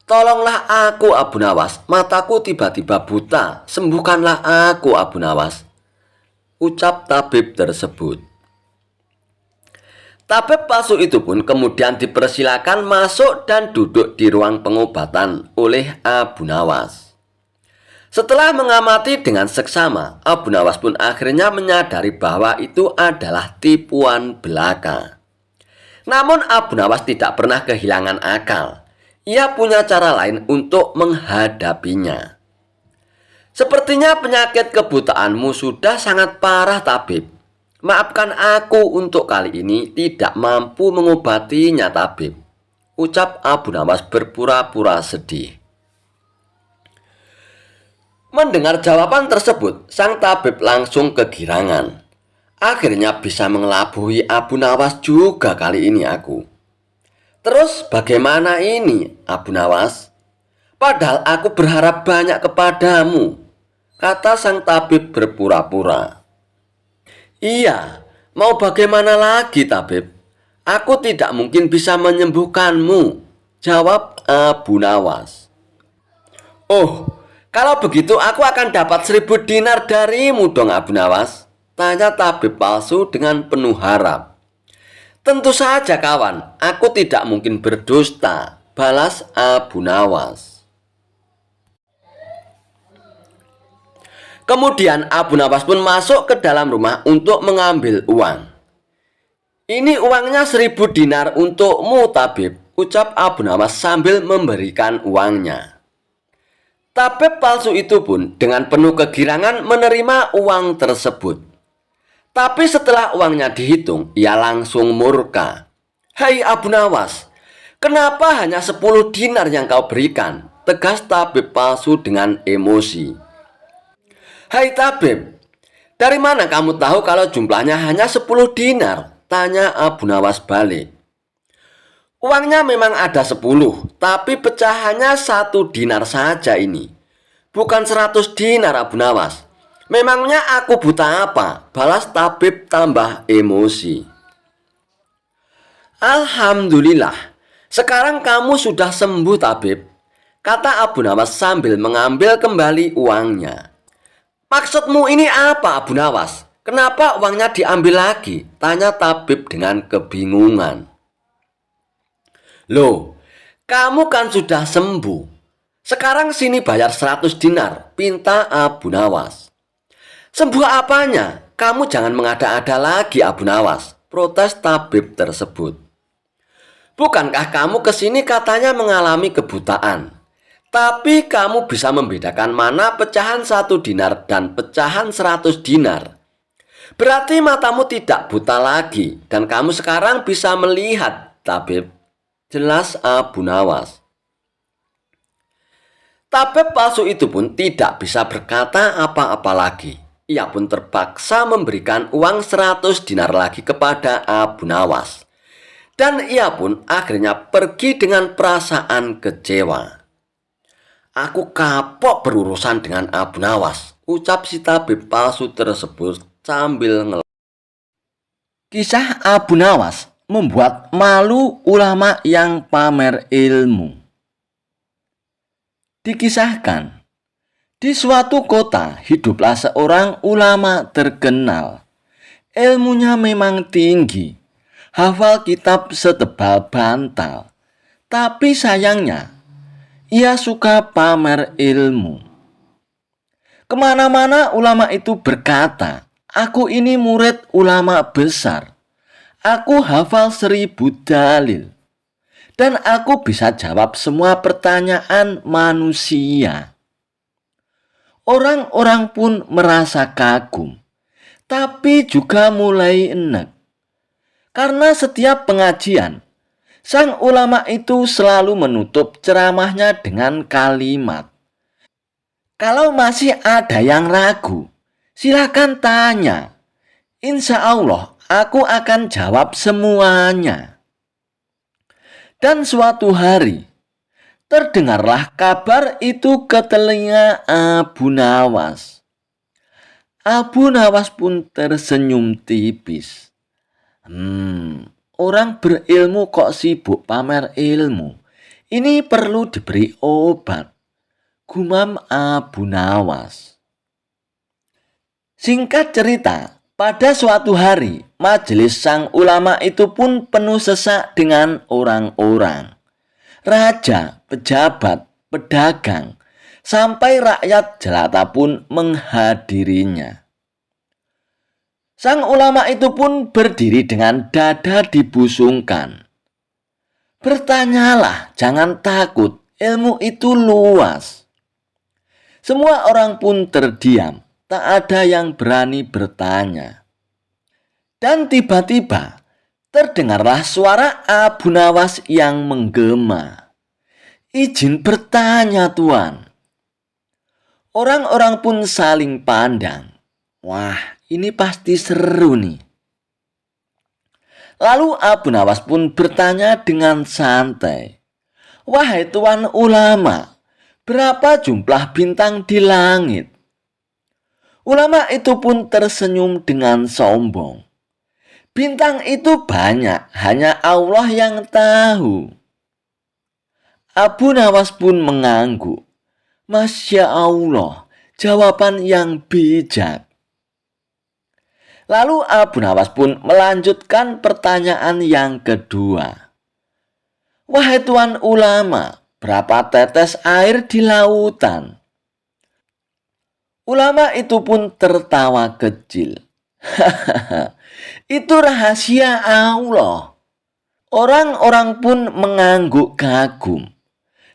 "Tolonglah aku, Abu Nawas, mataku tiba-tiba buta, sembuhkanlah aku, Abu Nawas," ucap tabib tersebut. Tabib palsu itu pun kemudian dipersilakan masuk dan duduk di ruang pengobatan oleh Abu Nawas. Setelah mengamati dengan seksama, Abu Nawas pun akhirnya menyadari bahwa itu adalah tipuan belaka. Namun Abu Nawas tidak pernah kehilangan akal. Ia punya cara lain untuk menghadapinya. "Sepertinya penyakit kebutaanmu sudah sangat parah, tabib. Maafkan aku untuk kali ini tidak mampu mengobatinya, tabib," ucap Abu Nawas berpura-pura sedih. Mendengar jawaban tersebut, sang tabib langsung kegirangan. Akhirnya bisa mengelabui Abu Nawas juga kali ini aku. "Terus bagaimana ini, Abu Nawas? Padahal aku berharap banyak kepadamu," kata sang tabib berpura-pura. "Iya, mau bagaimana lagi, tabib? Aku tidak mungkin bisa menyembuhkanmu," jawab Abu Nawas. "Oh, kalau begitu aku akan dapat 1000 dinar darimu dong, Abu Nawas," tanya tabib palsu dengan penuh harap. "Tentu saja, kawan, aku tidak mungkin berdusta," balas Abu Nawas. Kemudian Abu Nawas pun masuk ke dalam rumah untuk mengambil uang. "Ini uangnya 1000 dinar untukmu, tabib," ucap Abu Nawas sambil memberikan uangnya. Tabib palsu itu pun dengan penuh kegirangan menerima uang tersebut. Tapi setelah uangnya dihitung, ia langsung murka. "Hai Abu Nawas, kenapa hanya 10 dinar yang kau berikan?" tegas tabib palsu dengan emosi. "Hai tabib, dari mana kamu tahu kalau jumlahnya hanya 10 dinar?" tanya Abu Nawas balik. "Uangnya memang ada 10, tapi pecahannya 1 dinar saja ini. Bukan 100 dinar, Abu Nawas. Memangnya aku buta apa?" balas tabib tambah emosi. "Alhamdulillah, sekarang kamu sudah sembuh, tabib," kata Abu Nawas sambil mengambil kembali uangnya. "Maksudmu ini apa, Abu Nawas? Kenapa uangnya diambil lagi?" tanya tabib dengan kebingungan. "Loh, kamu kan sudah sembuh. Sekarang sini bayar 100 dinar, pinta Abu Nawas. "Sembuh apanya? Kamu jangan mengada-ada lagi, Abu Nawas," protes tabib tersebut. "Bukankah kamu kesini katanya mengalami kebutaan? Tapi kamu bisa membedakan mana pecahan 1 dinar dan pecahan 100 dinar. Berarti matamu tidak buta lagi dan kamu sekarang bisa melihat, tabib," jelas Abu Nawas. Tabib palsu itu pun tidak bisa berkata apa-apa lagi. Ia pun terpaksa memberikan uang 100 dinar lagi kepada Abu Nawas. Dan ia pun akhirnya pergi dengan perasaan kecewa. "Aku kapok berurusan dengan Abu Nawas," ucap si tabib palsu tersebut sambil ngelak. Kisah Abu Nawas membuat malu ulama yang pamer ilmu. Dikisahkan, di suatu kota hiduplah seorang ulama terkenal. Ilmunya memang tinggi, hafal kitab setebal bantal. Tapi sayangnya, ia suka pamer ilmu. Kemana-mana ulama itu berkata, "Aku ini murid ulama besar. Aku hafal 1000 dalil. Dan aku bisa jawab semua pertanyaan manusia." Orang-orang pun merasa kagum. tapi juga mulai enek. Karena setiap pengajian, sang ulama itu selalu menutup ceramahnya dengan kalimat, "Kalau masih ada yang ragu, silakan tanya. Insya Allah aku akan jawab semuanya." Dan suatu hari, terdengarlah kabar itu ke telinga Abu Nawas. Abu Nawas pun tersenyum tipis. Orang berilmu kok sibuk pamer ilmu. Ini perlu diberi obat, gumam Abu Nawas. Singkat cerita, pada suatu hari, majelis sang ulama itu pun penuh sesak dengan orang-orang. Raja, pejabat, pedagang, sampai rakyat jelata pun menghadirinya. Sang ulama itu pun berdiri dengan dada dibusungkan. "Bertanyalah, jangan takut, ilmu itu luas." Semua orang pun terdiam, tak ada yang berani bertanya. Dan tiba-tiba terdengarlah suara Abu Nawas yang menggema, "Izin bertanya, Tuan." Orang-orang pun saling pandang. Wah, ini pasti seru nih. Lalu Abu Nawas pun bertanya dengan santai, "Wahai Tuan Ulama, berapa jumlah bintang di langit?" Ulama itu pun tersenyum dengan sombong. "Bintang itu banyak, hanya Allah yang tahu." Abu Nawas pun mengangguk. Masya Allah, jawaban yang bijak. Lalu Abu Nawas pun melanjutkan pertanyaan yang kedua. "Wahai Tuan Ulama, berapa tetes air di lautan?" Ulama itu pun tertawa kecil. "Hahaha, itu rahasia Allah." Orang-orang pun mengangguk kagum.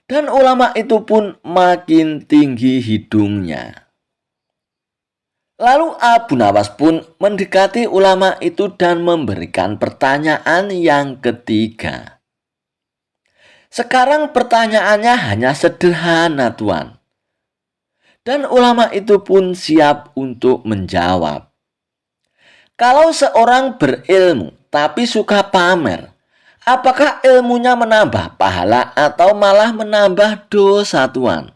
Dan ulama itu pun makin tinggi hidungnya. Lalu Abu Nawas pun mendekati ulama itu dan memberikan pertanyaan yang ketiga. Sekarang pertanyaannya hanya sederhana, Tuan. Dan ulama itu pun siap untuk menjawab. Kalau seorang berilmu tapi suka pamer, apakah ilmunya menambah pahala atau malah menambah dosa, Tuan?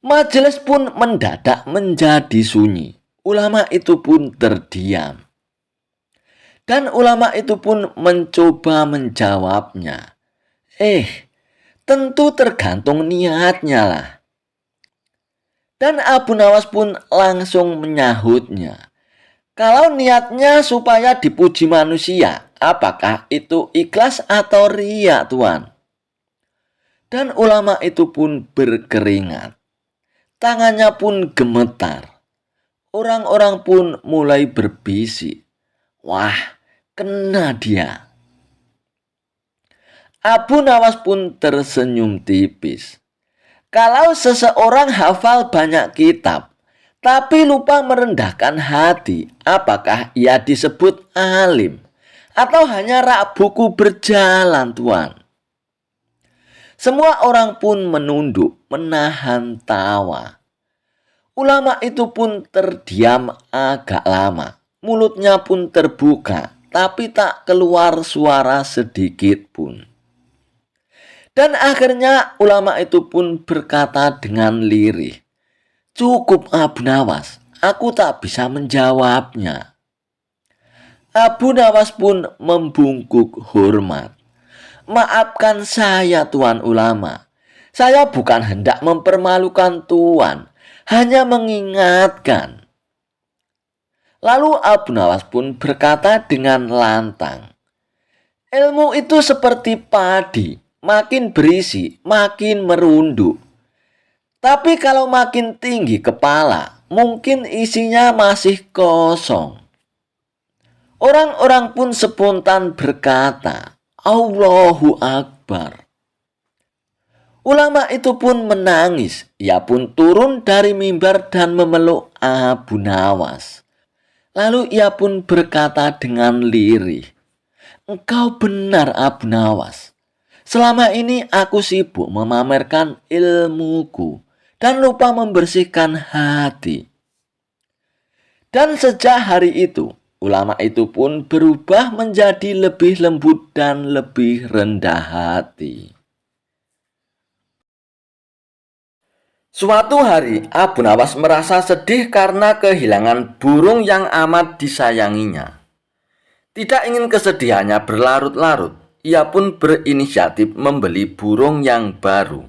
Majelis pun mendadak menjadi sunyi. Ulama itu pun terdiam. Dan ulama itu pun mencoba menjawabnya. Tentu tergantung niatnya lah. Dan Abu Nawas pun langsung menyahutnya. Kalau niatnya supaya dipuji manusia, apakah itu ikhlas atau riya, Tuan? Dan ulama itu pun berkeringat. Tangannya pun gemetar. Orang-orang pun mulai berbisik. Wah, kena dia. Abu Nawas pun tersenyum tipis. Kalau seseorang hafal banyak kitab, tapi lupa merendahkan hati, apakah ia disebut alim? Atau hanya rak buku berjalan, Tuan? Semua orang pun menunduk, menahan tawa. Ulama itu pun terdiam agak lama. Mulutnya pun terbuka, tapi tak keluar suara sedikit pun. Dan akhirnya ulama itu pun berkata dengan lirih, "Cukup Abu Nawas, aku tak bisa menjawabnya." Abu Nawas pun membungkuk hormat. "Maafkan saya, Tuan Ulama. Saya bukan hendak mempermalukan Tuan, hanya mengingatkan." Lalu Abu Nawas pun berkata dengan lantang, "Ilmu itu seperti padi, makin berisi, makin merunduk. Tapi kalau makin tinggi kepala, mungkin isinya masih kosong." Orang-orang pun spontan berkata, "Allahu Akbar." Ulama itu pun menangis. Ia pun turun dari mimbar dan memeluk Abu Nawas. Lalu ia pun berkata dengan lirih, "Engkau benar, Abu Nawas. Selama ini aku sibuk memamerkan ilmuku dan lupa membersihkan hati." Dan sejak hari itu, ulama itu pun berubah menjadi lebih lembut dan lebih rendah hati. Suatu hari, Abu Nawas merasa sedih karena kehilangan burung yang amat disayanginya. Tidak ingin kesedihannya berlarut-larut, ia pun berinisiatif membeli burung yang baru.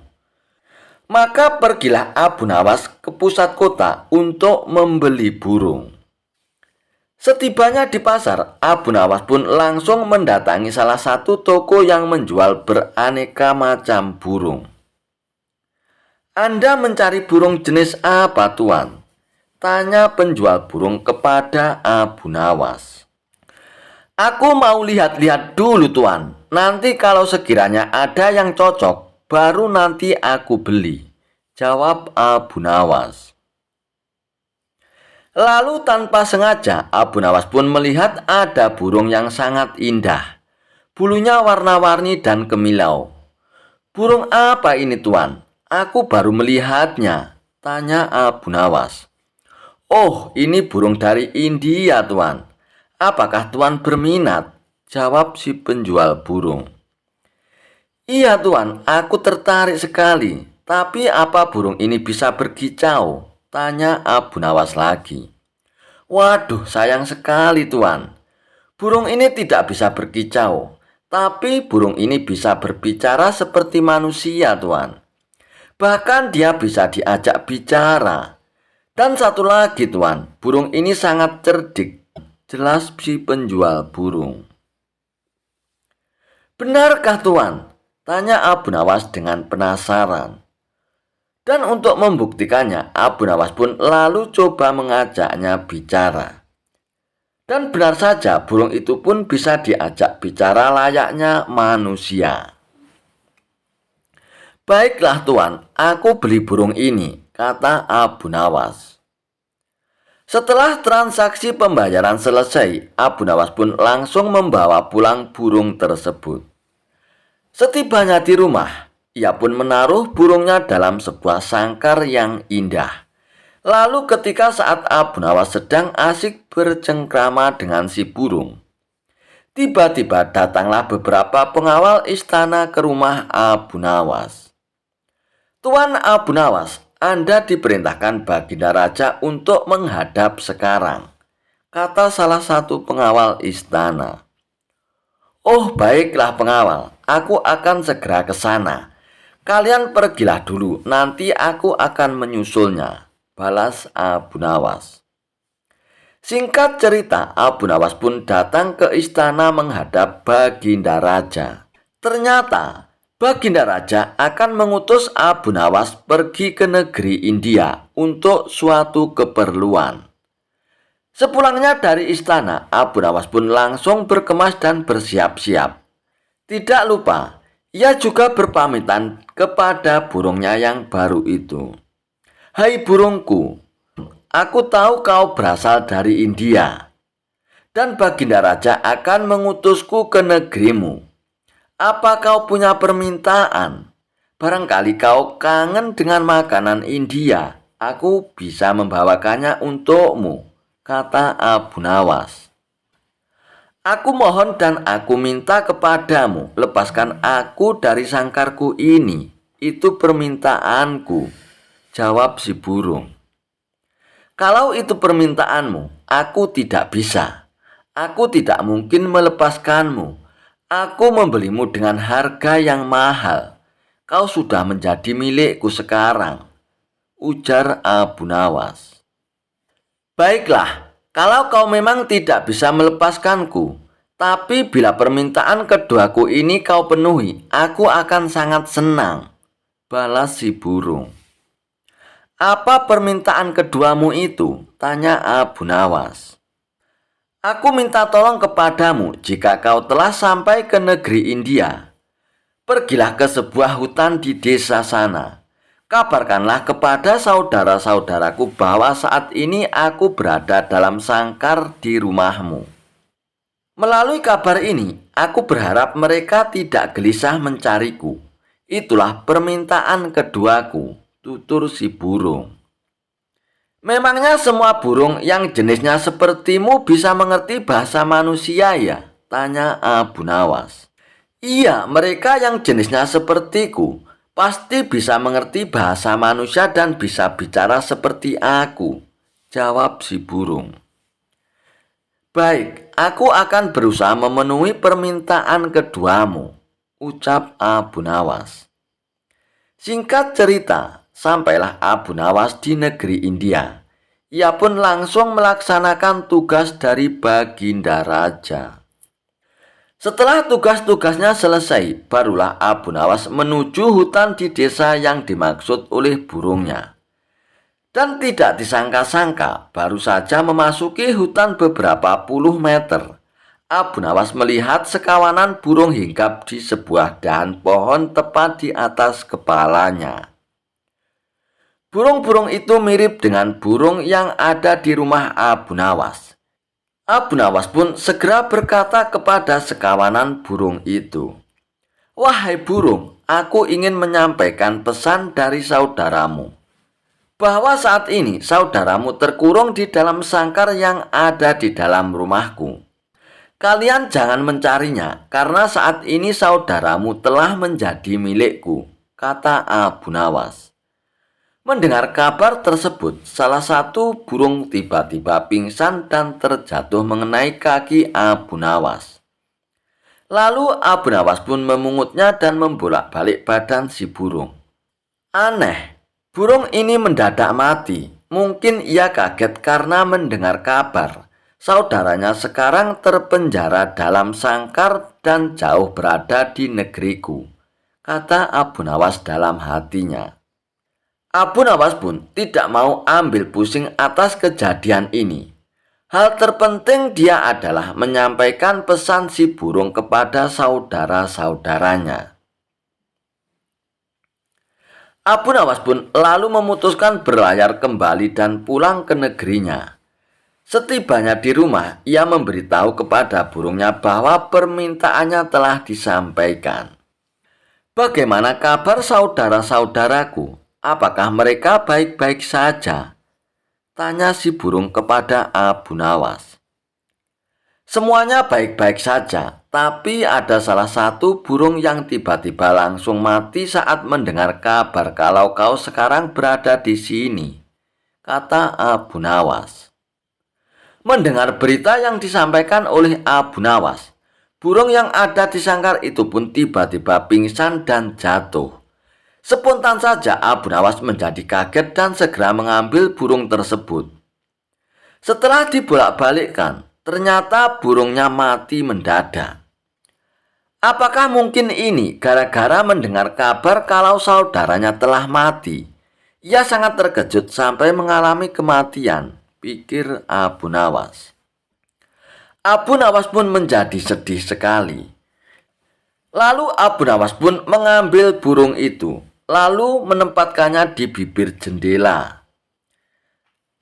Maka pergilah Abu Nawas ke pusat kota untuk membeli burung. Setibanya di pasar, Abu Nawas pun langsung mendatangi salah satu toko yang menjual beraneka macam burung. "Anda mencari burung jenis apa, Tuan?" tanya penjual burung kepada Abu Nawas. "Aku mau lihat-lihat dulu, Tuan. Nanti kalau sekiranya ada yang cocok, baru nanti aku beli," jawab Abu Nawas. Lalu tanpa sengaja, Abu Nawas pun melihat ada burung yang sangat indah. Bulunya warna-warni dan kemilau. "Burung apa ini, Tuan? Aku baru melihatnya," tanya Abu Nawas. "Oh, ini burung dari India, Tuan. Apakah Tuan berminat?" jawab si penjual burung. "Iya, Tuan, aku tertarik sekali. Tapi apa burung ini bisa berkicau?" tanya Abu Nawas lagi. "Waduh, sayang sekali, Tuan. Burung ini tidak bisa berkicau, tapi burung ini bisa berbicara seperti manusia, Tuan. Bahkan dia bisa diajak bicara. Dan satu lagi, Tuan, burung ini sangat cerdik," jelas si penjual burung. "Benarkah, Tuan?" tanya Abu Nawas dengan penasaran. Dan untuk membuktikannya, Abu Nawas pun lalu coba mengajaknya bicara. Dan benar saja, burung itu pun bisa diajak bicara layaknya manusia. "Baiklah, Tuan, aku beli burung ini," kata Abu Nawas. Setelah transaksi pembayaran selesai, Abu Nawas pun langsung membawa pulang burung tersebut. Setibanya di rumah, ia pun menaruh burungnya dalam sebuah sangkar yang indah. Lalu ketika saat Abu Nawas sedang asik bercengkrama dengan si burung, tiba-tiba datanglah beberapa pengawal istana ke rumah Abu Nawas. "Tuan Abu Nawas, Anda diperintahkan Baginda Raja untuk menghadap sekarang," kata salah satu pengawal istana. "Oh, baiklah pengawal, aku akan segera ke sana. Kalian pergilah dulu, nanti aku akan menyusulnya," balas Abu Nawas. Singkat cerita, Abu Nawas pun datang ke istana menghadap Baginda Raja. Ternyata Baginda Raja akan mengutus Abu Nawas pergi ke negeri India untuk suatu keperluan. Sepulangnya dari istana, Abu Nawas pun langsung berkemas dan bersiap-siap. Tidak lupa, ia juga berpamitan kepada burungnya yang baru itu. "Hai burungku, aku tahu kau berasal dari India, dan Baginda Raja akan mengutusku ke negerimu. Apa kau punya permintaan? Barangkali kau kangen dengan makanan India. Aku bisa membawakannya untukmu," kata Abu Nawas. "Aku mohon dan aku minta kepadamu, lepaskan aku dari sangkarku ini. Itu permintaanku," jawab si burung. "Kalau itu permintaanmu, aku tidak bisa. Aku tidak mungkin melepaskanmu. Aku membelimu dengan harga yang mahal. Kau sudah menjadi milikku sekarang," ujar Abu Nawas. "Baiklah, kalau kau memang tidak bisa melepaskanku, tapi bila permintaan keduaku ini kau penuhi, aku akan sangat senang," balas si burung. "Apa permintaan keduamu itu?" tanya Abu Nawas. "Aku minta tolong kepadamu jika kau telah sampai ke negeri India. Pergilah ke sebuah hutan di desa sana. Kabarkanlah kepada saudara-saudaraku bahwa saat ini aku berada dalam sangkar di rumahmu. Melalui kabar ini, aku berharap mereka tidak gelisah mencariku. Itulah permintaan keduaku, tutur si burung. Memangnya semua burung yang jenisnya sepertimu bisa mengerti bahasa manusia ya? Tanya Abu Nawas. Iya, mereka yang jenisnya sepertiku pasti bisa mengerti bahasa manusia dan bisa bicara seperti aku, jawab si burung. Baik, aku akan berusaha memenuhi permintaan keduamu, ucap Abu Nawas. Singkat cerita, sampailah Abu Nawas di negeri India. Ia pun langsung melaksanakan tugas dari Baginda Raja. Setelah tugas-tugasnya selesai, barulah Abu Nawas menuju hutan di desa yang dimaksud oleh burungnya. Dan tidak disangka-sangka, baru saja memasuki hutan beberapa puluh meter, Abu Nawas melihat sekawanan burung hinggap di sebuah dahan pohon tepat di atas kepalanya. Burung-burung itu mirip dengan burung yang ada di rumah Abu Nawas. Abu Nawas pun segera berkata kepada sekawanan burung itu, "Wahai burung, aku ingin menyampaikan pesan dari saudaramu, bahwa saat ini saudaramu terkurung di dalam sangkar yang ada di dalam rumahku. Kalian jangan mencarinya, karena saat ini saudaramu telah menjadi milikku," kata Abu Nawas. Mendengar kabar tersebut, salah satu burung tiba-tiba pingsan dan terjatuh mengenai kaki Abu Nawas. Lalu Abu Nawas pun memungutnya dan membolak-balik badan si burung. Aneh, burung ini mendadak mati. Mungkin ia kaget karena mendengar kabar saudaranya sekarang terpenjara dalam sangkar dan jauh berada di negeriku, kata Abu Nawas dalam hatinya. Abu Nawas pun tidak mau ambil pusing atas kejadian ini. Hal terpenting dia adalah menyampaikan pesan si burung kepada saudara-saudaranya. Abu Nawas pun lalu memutuskan berlayar kembali dan pulang ke negerinya. Setibanya di rumah, ia memberitahu kepada burungnya bahwa permintaannya telah disampaikan. "Bagaimana kabar saudara-saudaraku? Apakah mereka baik-baik saja?" tanya si burung kepada Abu Nawas. "Semuanya baik-baik saja, tapi ada salah satu burung yang tiba-tiba langsung mati saat mendengar kabar kalau kau sekarang berada di sini," kata Abu Nawas. Mendengar berita yang disampaikan oleh Abu Nawas, burung yang ada di sangkar itu pun tiba-tiba pingsan dan jatuh. Spontan saja Abu Nawas menjadi kaget dan segera mengambil burung tersebut. Setelah dibolak-balikkan, ternyata burungnya mati mendadak. Apakah mungkin ini gara-gara mendengar kabar kalau saudaranya telah mati? Ia sangat terkejut sampai mengalami kematian, pikir Abu Nawas. Abu Nawas pun menjadi sedih sekali. Lalu Abu Nawas pun mengambil burung itu, lalu menempatkannya di bibir jendela.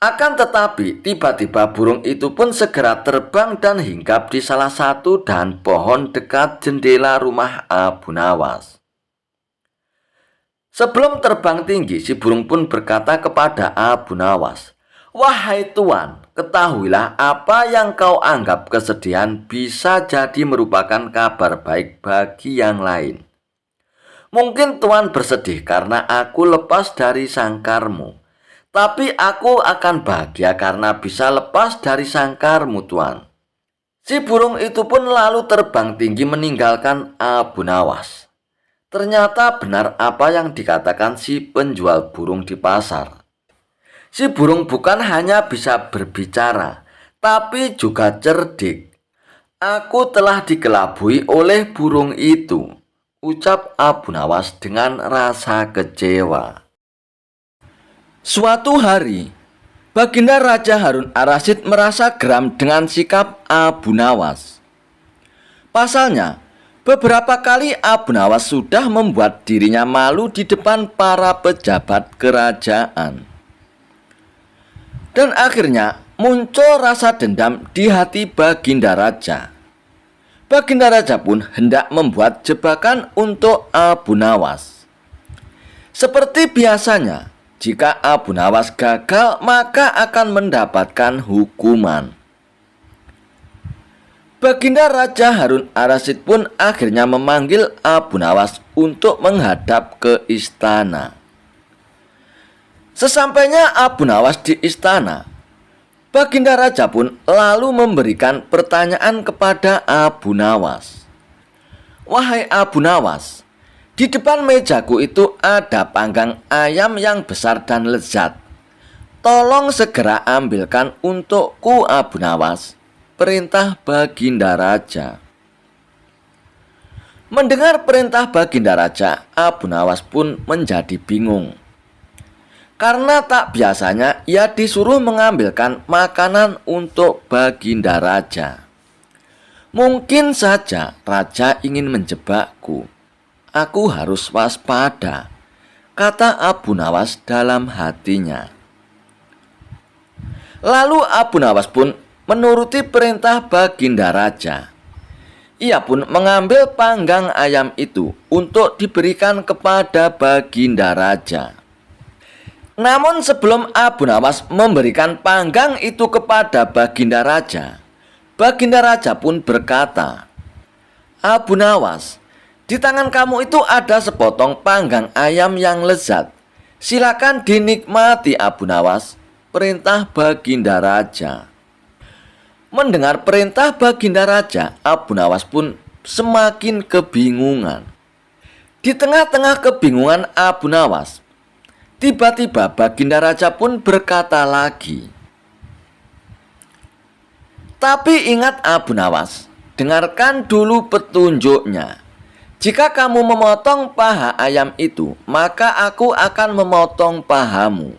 Akan tetapi, tiba-tiba burung itu pun segera terbang dan hinggap di salah satu dahan pohon dekat jendela rumah Abu Nawas. Sebelum terbang tinggi, si burung pun berkata kepada Abu Nawas, "Wahai Tuan, ketahuilah apa yang kau anggap kesedihan bisa jadi merupakan kabar baik bagi yang lain. Mungkin Tuan bersedih karena aku lepas dari sangkarmu. Tapi aku akan bahagia karena bisa lepas dari sangkarmu, Tuan." Si burung itu pun lalu terbang tinggi meninggalkan Abu Nawas. Ternyata benar apa yang dikatakan si penjual burung di pasar. Si burung bukan hanya bisa berbicara, tapi juga cerdik. "Aku telah dikelabui oleh burung itu," ucap Abu Nawas dengan rasa kecewa. Suatu hari, Baginda Raja Harun ar-Rasyid merasa geram dengan sikap Abu Nawas. Pasalnya, Beberapa kali Abu Nawas sudah membuat dirinya malu di depan para pejabat kerajaan. Dan akhirnya muncul rasa dendam di hati Baginda Raja. Baginda Raja pun hendak membuat jebakan untuk Abu Nawas. Seperti biasanya, jika Abu Nawas gagal, maka akan mendapatkan hukuman. Baginda Raja Harun ar-Rasyid pun akhirnya memanggil Abu Nawas untuk menghadap ke istana. Sesampainya Abu Nawas di istana, Baginda Raja pun lalu memberikan pertanyaan kepada Abu Nawas. "Wahai Abu Nawas, di depan mejaku itu ada panggang ayam yang besar dan lezat. Tolong segera ambilkan untukku, Abu Nawas," perintah Baginda Raja. Mendengar perintah Baginda Raja, Abu Nawas pun menjadi bingung. Karena tak biasanya ia disuruh mengambilkan makanan untuk Baginda Raja. "Mungkin saja Raja ingin menjebakku. Aku harus waspada," kata Abu Nawas dalam hatinya. Lalu Abu Nawas pun menuruti perintah Baginda Raja. Ia pun mengambil panggang ayam itu untuk diberikan kepada Baginda Raja. Namun sebelum Abu Nawas memberikan panggang itu kepada Baginda Raja, Baginda Raja pun berkata, "Abu Nawas, di tangan kamu itu ada sepotong panggang ayam yang lezat. Silakan dinikmati, Abu Nawas," perintah Baginda Raja. Mendengar perintah Baginda Raja, Abu Nawas pun semakin kebingungan. Di tengah-tengah kebingungan Abu Nawas, tiba-tiba Baginda Raja pun berkata lagi, "Tapi ingat Abu Nawas, dengarkan dulu petunjuknya. Jika kamu memotong paha ayam itu, maka aku akan memotong pahamu.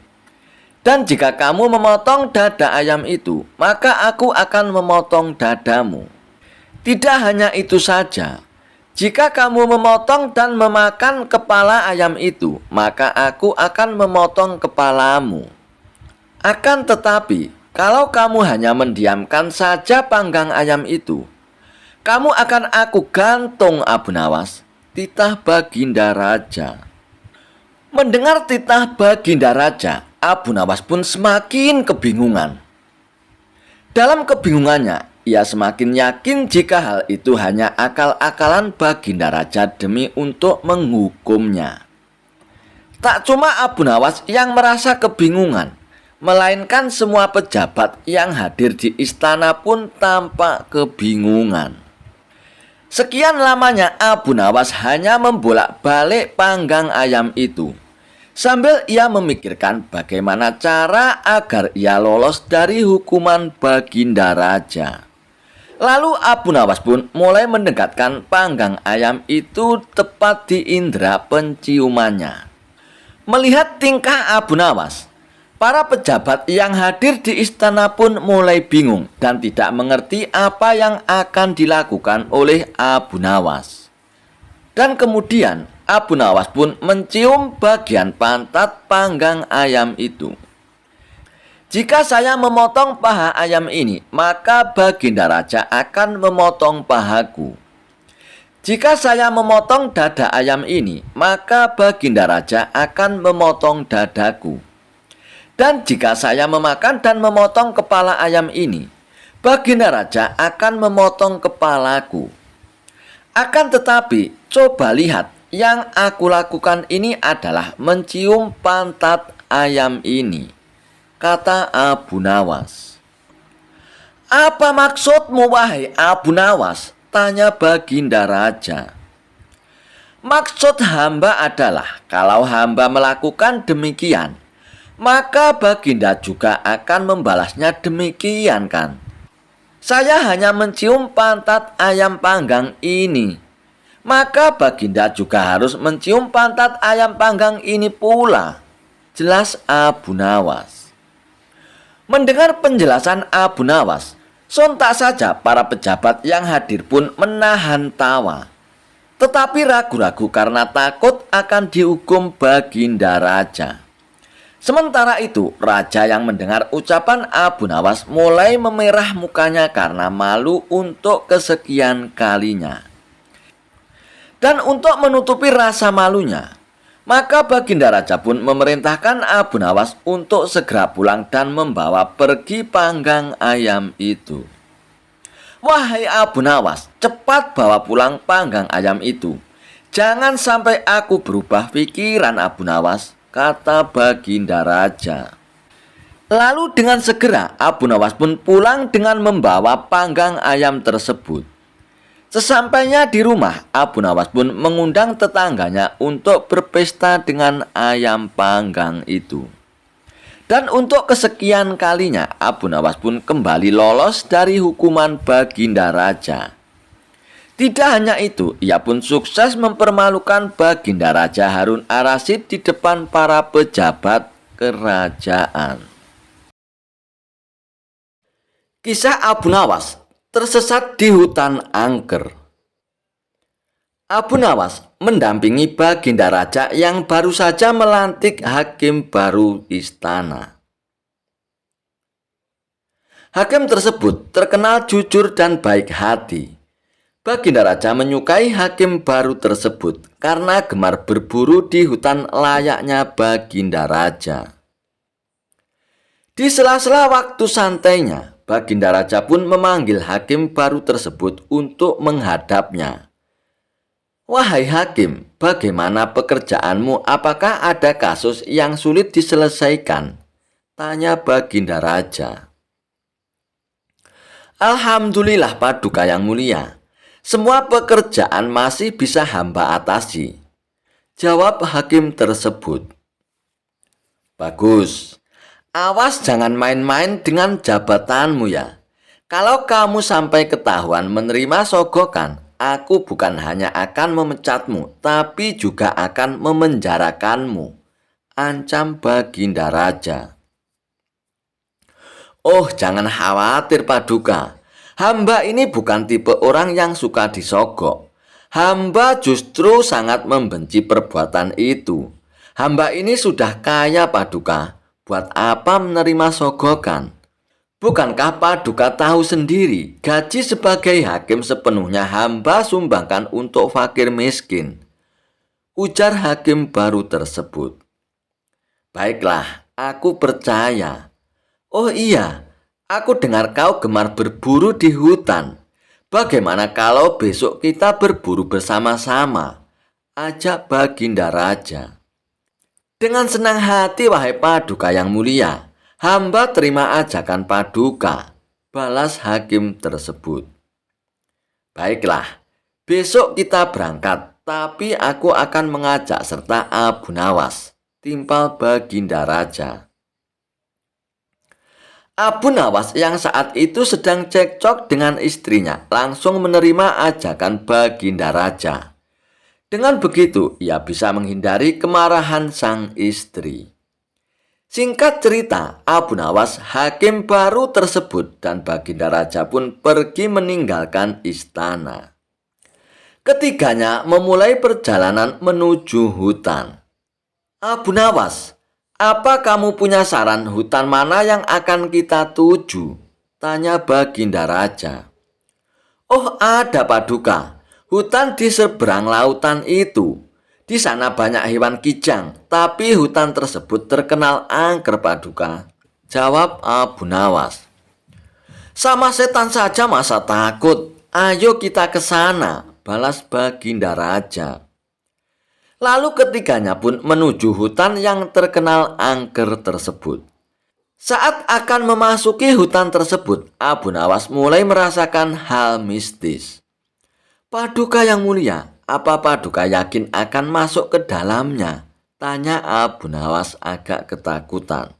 Dan jika kamu memotong dada ayam itu, maka aku akan memotong dadamu. Tidak hanya itu saja, jika kamu memotong dan memakan kepala ayam itu, maka aku akan memotong kepalamu. Akan tetapi, kalau kamu hanya mendiamkan saja panggang ayam itu, kamu akan aku gantung, Abu Nawas," titah Baginda Raja. Mendengar titah Baginda Raja, Abu Nawas pun semakin kebingungan. Dalam kebingungannya, ia semakin yakin jika hal itu hanya akal-akalan Baginda Raja demi untuk menghukumnya. Tak cuma Abu Nawas yang merasa kebingungan, melainkan semua pejabat yang hadir di istana pun tampak kebingungan. Sekian lamanya Abu Nawas hanya membolak-balik panggang ayam itu, sambil ia memikirkan bagaimana cara agar ia lolos dari hukuman Baginda Raja. Lalu Abu Nawas pun mulai mendekatkan panggang ayam itu tepat di indera penciumannya. Melihat tingkah Abu Nawas, para pejabat yang hadir di istana pun mulai bingung dan tidak mengerti apa yang akan dilakukan oleh Abu Nawas. Dan kemudian Abu Nawas pun mencium bagian pantat panggang ayam itu. "Jika saya memotong paha ayam ini, maka Baginda Raja akan memotong pahaku. Jika saya memotong dada ayam ini, maka Baginda Raja akan memotong dadaku. Dan jika saya memakan dan memotong kepala ayam ini, Baginda Raja akan memotong kepalaku. Akan tetapi, coba lihat, yang aku lakukan ini adalah mencium pantat ayam ini," kata Abu Nawas. "Apa maksudmu, wahai Abu Nawas?" tanya Baginda Raja. "Maksud hamba adalah kalau hamba melakukan demikian, maka Baginda juga akan membalasnya demikian kan? Saya hanya mencium pantat ayam panggang ini, maka Baginda juga harus mencium pantat ayam panggang ini pula," jelas Abu Nawas. Mendengar penjelasan Abu Nawas, sontak saja para pejabat yang hadir pun menahan tawa. tetapi ragu-ragu karena takut akan dihukum Baginda Raja. Sementara itu, raja yang mendengar ucapan Abu Nawas mulai memerah mukanya karena malu untuk kesekian kalinya. Dan untuk menutupi rasa malunya, maka Baginda Raja pun memerintahkan Abu Nawas untuk segera pulang dan membawa pergi panggang ayam itu. Wahai Abu Nawas, cepat bawa pulang panggang ayam itu. Jangan sampai aku berubah pikiran, Abu Nawas, kata Baginda Raja. Lalu dengan segera Abu Nawas pun pulang dengan membawa panggang ayam tersebut. Sesampainya di rumah, Abu Nawas pun mengundang tetangganya untuk berpesta dengan ayam panggang itu. Dan untuk kesekian kalinya, Abu Nawas pun kembali lolos dari hukuman Baginda Raja. Tidak hanya itu, ia pun sukses mempermalukan Baginda Raja Harun Ar-Rasyid di depan para pejabat kerajaan. Kisah Abu Nawas tersesat di hutan angker. Abu Nawas mendampingi Baginda Raja yang baru saja melantik hakim baru istana. Hakim tersebut terkenal jujur dan baik hati. Baginda Raja menyukai hakim baru tersebut karena gemar berburu di hutan layaknya Baginda Raja. Di sela-sela waktu santainya, Baginda Raja pun memanggil hakim baru tersebut untuk menghadapnya. Wahai hakim, bagaimana pekerjaanmu? Apakah ada kasus yang sulit diselesaikan? Tanya Baginda Raja. Alhamdulillah Paduka yang mulia, semua pekerjaan masih bisa hamba atasi, jawab hakim tersebut. Bagus, awas jangan main-main dengan jabatanmu ya. Kalau kamu sampai ketahuan menerima sogokan, aku bukan hanya akan memecatmu, tapi juga akan memenjarakanmu, ancam Baginda Raja. Oh, jangan khawatir Paduka. Hamba ini bukan tipe orang yang suka disogok. Hamba justru sangat membenci perbuatan itu. Hamba ini sudah kaya Paduka. Buat apa menerima sogokan? Bukankah Paduka tahu sendiri, gaji sebagai hakim sepenuhnya hamba sumbangkan untuk fakir miskin? Ujar hakim baru tersebut. Baiklah, aku percaya. Oh iya, aku dengar kau gemar berburu di hutan. Bagaimana kalau besok kita berburu bersama-sama? Ajak Baginda Raja. Dengan senang hati wahai Paduka yang mulia. Hamba terima ajakan Paduka, balas hakim tersebut. Baiklah, besok kita berangkat, tapi aku akan mengajak serta Abu Nawas, timpal Baginda Raja. Abu Nawas yang saat itu sedang cekcok dengan istrinya langsung menerima ajakan Baginda Raja. Dengan begitu, ia bisa menghindari kemarahan sang istri. Singkat cerita, Abu Nawas hakim baru tersebut dan Baginda Raja pun pergi meninggalkan istana. Ketiganya memulai perjalanan menuju hutan. Abu Nawas, apa kamu punya saran hutan mana yang akan kita tuju? Tanya Baginda Raja. Oh, ada Paduka, hutan di seberang lautan itu. Di sana banyak hewan kijang, tapi hutan tersebut terkenal angker Paduka, jawab Abu Nawas. Sama setan saja masa takut, ayo kita ke sana, balas Baginda Raja. Lalu ketiganya pun menuju hutan yang terkenal angker tersebut. Saat akan memasuki hutan tersebut, Abu Nawas mulai merasakan hal mistis. Paduka yang mulia, apa Paduka yakin akan masuk ke dalamnya? Tanya Abu Nawas agak ketakutan.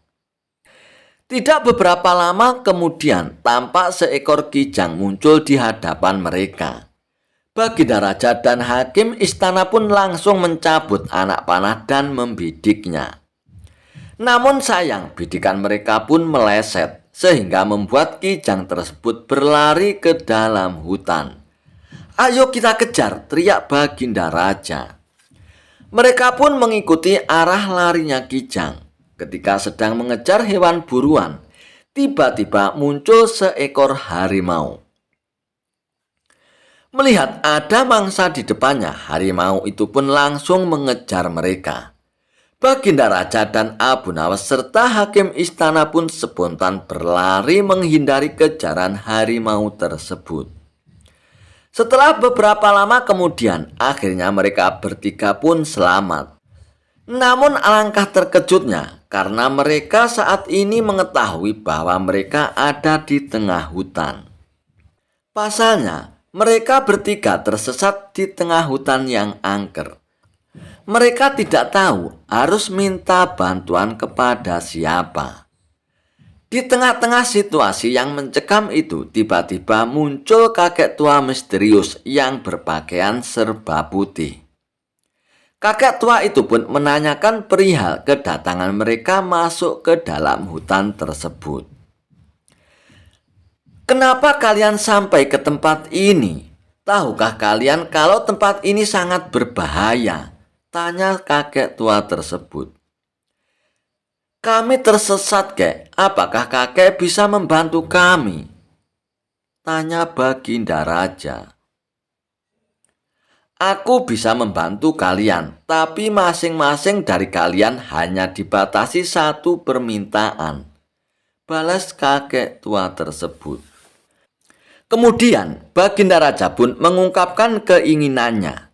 Tidak beberapa lama kemudian tampak seekor kijang muncul di hadapan mereka. Baginda Raja dan hakim istana pun langsung mencabut anak panah dan membidiknya. Namun sayang, bidikan mereka pun meleset sehingga membuat kijang tersebut berlari ke dalam hutan. "Ayo kita kejar!" teriak Baginda Raja. Mereka pun mengikuti arah larinya Kijang. Ketika sedang mengejar hewan buruan, tiba-tiba muncul seekor harimau. Melihat ada mangsa di depannya, harimau itu pun langsung mengejar mereka. Baginda Raja dan Abu Nawas serta hakim istana pun spontan berlari menghindari kejaran harimau tersebut. Setelah beberapa lama kemudian, akhirnya mereka bertiga pun selamat. Namun alangkah terkejutnya karena mereka saat ini mengetahui bahwa mereka ada di tengah hutan. Pasalnya, mereka bertiga tersesat di tengah hutan yang angker. Mereka tidak tahu harus minta bantuan kepada siapa. Di tengah-tengah situasi yang mencekam itu, tiba-tiba muncul kakek tua misterius yang berpakaian serba putih. Kakek tua itu pun menanyakan perihal kedatangan mereka masuk ke dalam hutan tersebut. "Kenapa kalian sampai ke tempat ini? Tahukah kalian kalau tempat ini sangat berbahaya?" tanya kakek tua tersebut. "Kami tersesat, kek. Apakah kakek bisa membantu kami?" tanya Baginda Raja. "Aku bisa membantu kalian, tapi masing-masing dari kalian hanya dibatasi satu permintaan," balas kakek tua tersebut. Kemudian Baginda Raja pun mengungkapkan keinginannya.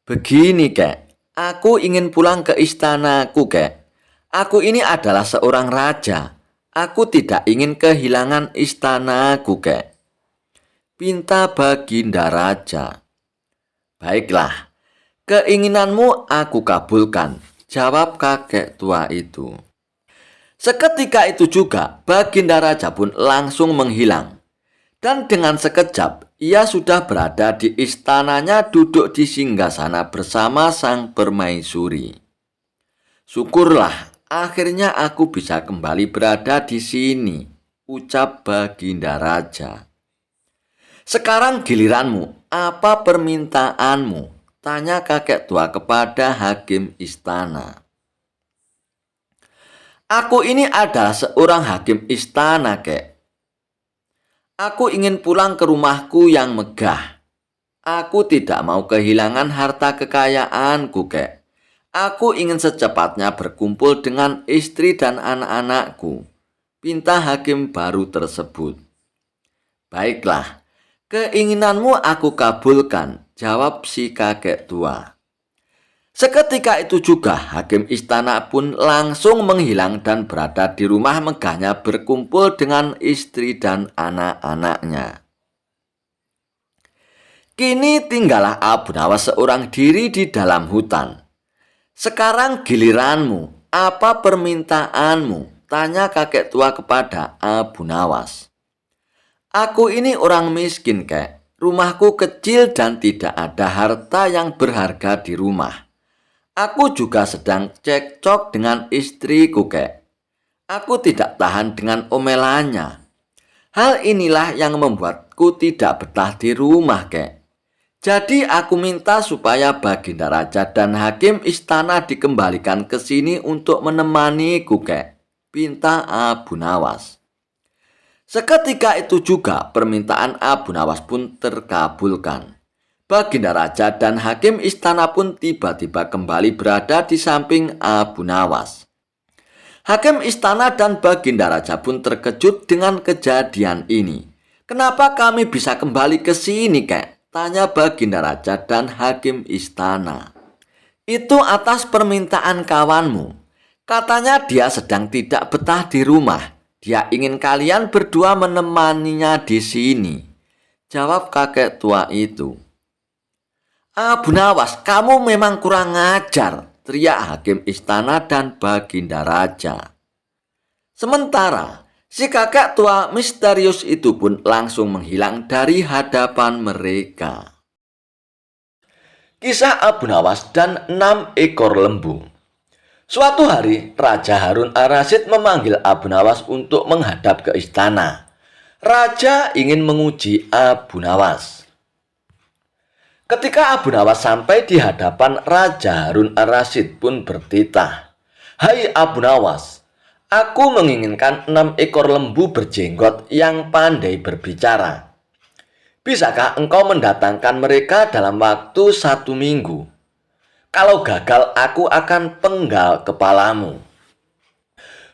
"Begini, kek. Aku ingin pulang ke istanaku, kek. Aku ini adalah seorang raja. Aku tidak ingin kehilangan istanaku, kek," pinta Baginda Raja. "Baiklah, keinginanmu aku kabulkan," jawab kakek tua itu. Seketika itu juga Baginda Raja pun langsung menghilang. Dan dengan sekejap ia sudah berada di istananya duduk di singgasana bersama sang permaisuri. "Syukurlah, akhirnya aku bisa kembali berada di sini," ucap Baginda Raja. "Sekarang giliranmu, apa permintaanmu?" tanya kakek tua kepada hakim istana. "Aku ini adalah seorang hakim istana, kek. Aku ingin pulang ke rumahku yang megah. Aku tidak mau kehilangan harta kekayaanku, kek. Aku ingin secepatnya berkumpul dengan istri dan anak-anakku," pinta hakim baru tersebut. "Baiklah, keinginanmu aku kabulkan," jawab si kakek tua. Seketika itu juga hakim istana pun langsung menghilang dan berada di rumah megahnya berkumpul dengan istri dan anak-anaknya. Kini tinggallah Abu Nawas seorang diri di dalam hutan. "Sekarang giliranmu, apa permintaanmu?" tanya kakek tua kepada Abu Nawas. "Aku ini orang miskin, kek. Rumahku kecil dan tidak ada harta yang berharga di rumah. Aku juga sedang cekcok dengan istriku, kek. Aku tidak tahan dengan omelannya. Hal inilah yang membuatku tidak betah di rumah, kek. Jadi aku minta supaya Baginda Raja dan hakim istana dikembalikan ke sini untuk menemaniku, kek," pinta Abu Nawas. Seketika itu juga permintaan Abu Nawas pun terkabulkan. Baginda Raja dan hakim istana pun tiba-tiba kembali berada di samping Abu Nawas. Hakim istana dan Baginda Raja pun terkejut dengan kejadian ini. "Kenapa kami bisa kembali ke sini, kek?" tanya Baginda Raja dan hakim istana. "Itu atas permintaan kawanmu. Katanya dia sedang tidak betah di rumah. Dia ingin kalian berdua menemaninya di sini," jawab kakek tua itu. "Abu Nawas, kamu memang kurang ajar," teriak hakim istana dan Baginda Raja. Sementara si kakek tua misterius itu pun langsung menghilang dari hadapan mereka. Kisah Abu Nawas dan 6 ekor lembu. Suatu hari, Raja Harun ar-Rasyid memanggil Abu Nawas untuk menghadap ke istana. Raja ingin menguji Abu Nawas. Ketika Abu Nawas sampai di hadapan Raja Harun ar-Rasyid pun bertitah, "Hai Abu Nawas, aku menginginkan 6 ekor lembu berjenggot yang pandai berbicara. Bisakah engkau mendatangkan mereka dalam waktu 1 minggu? Kalau gagal, aku akan penggal kepalamu."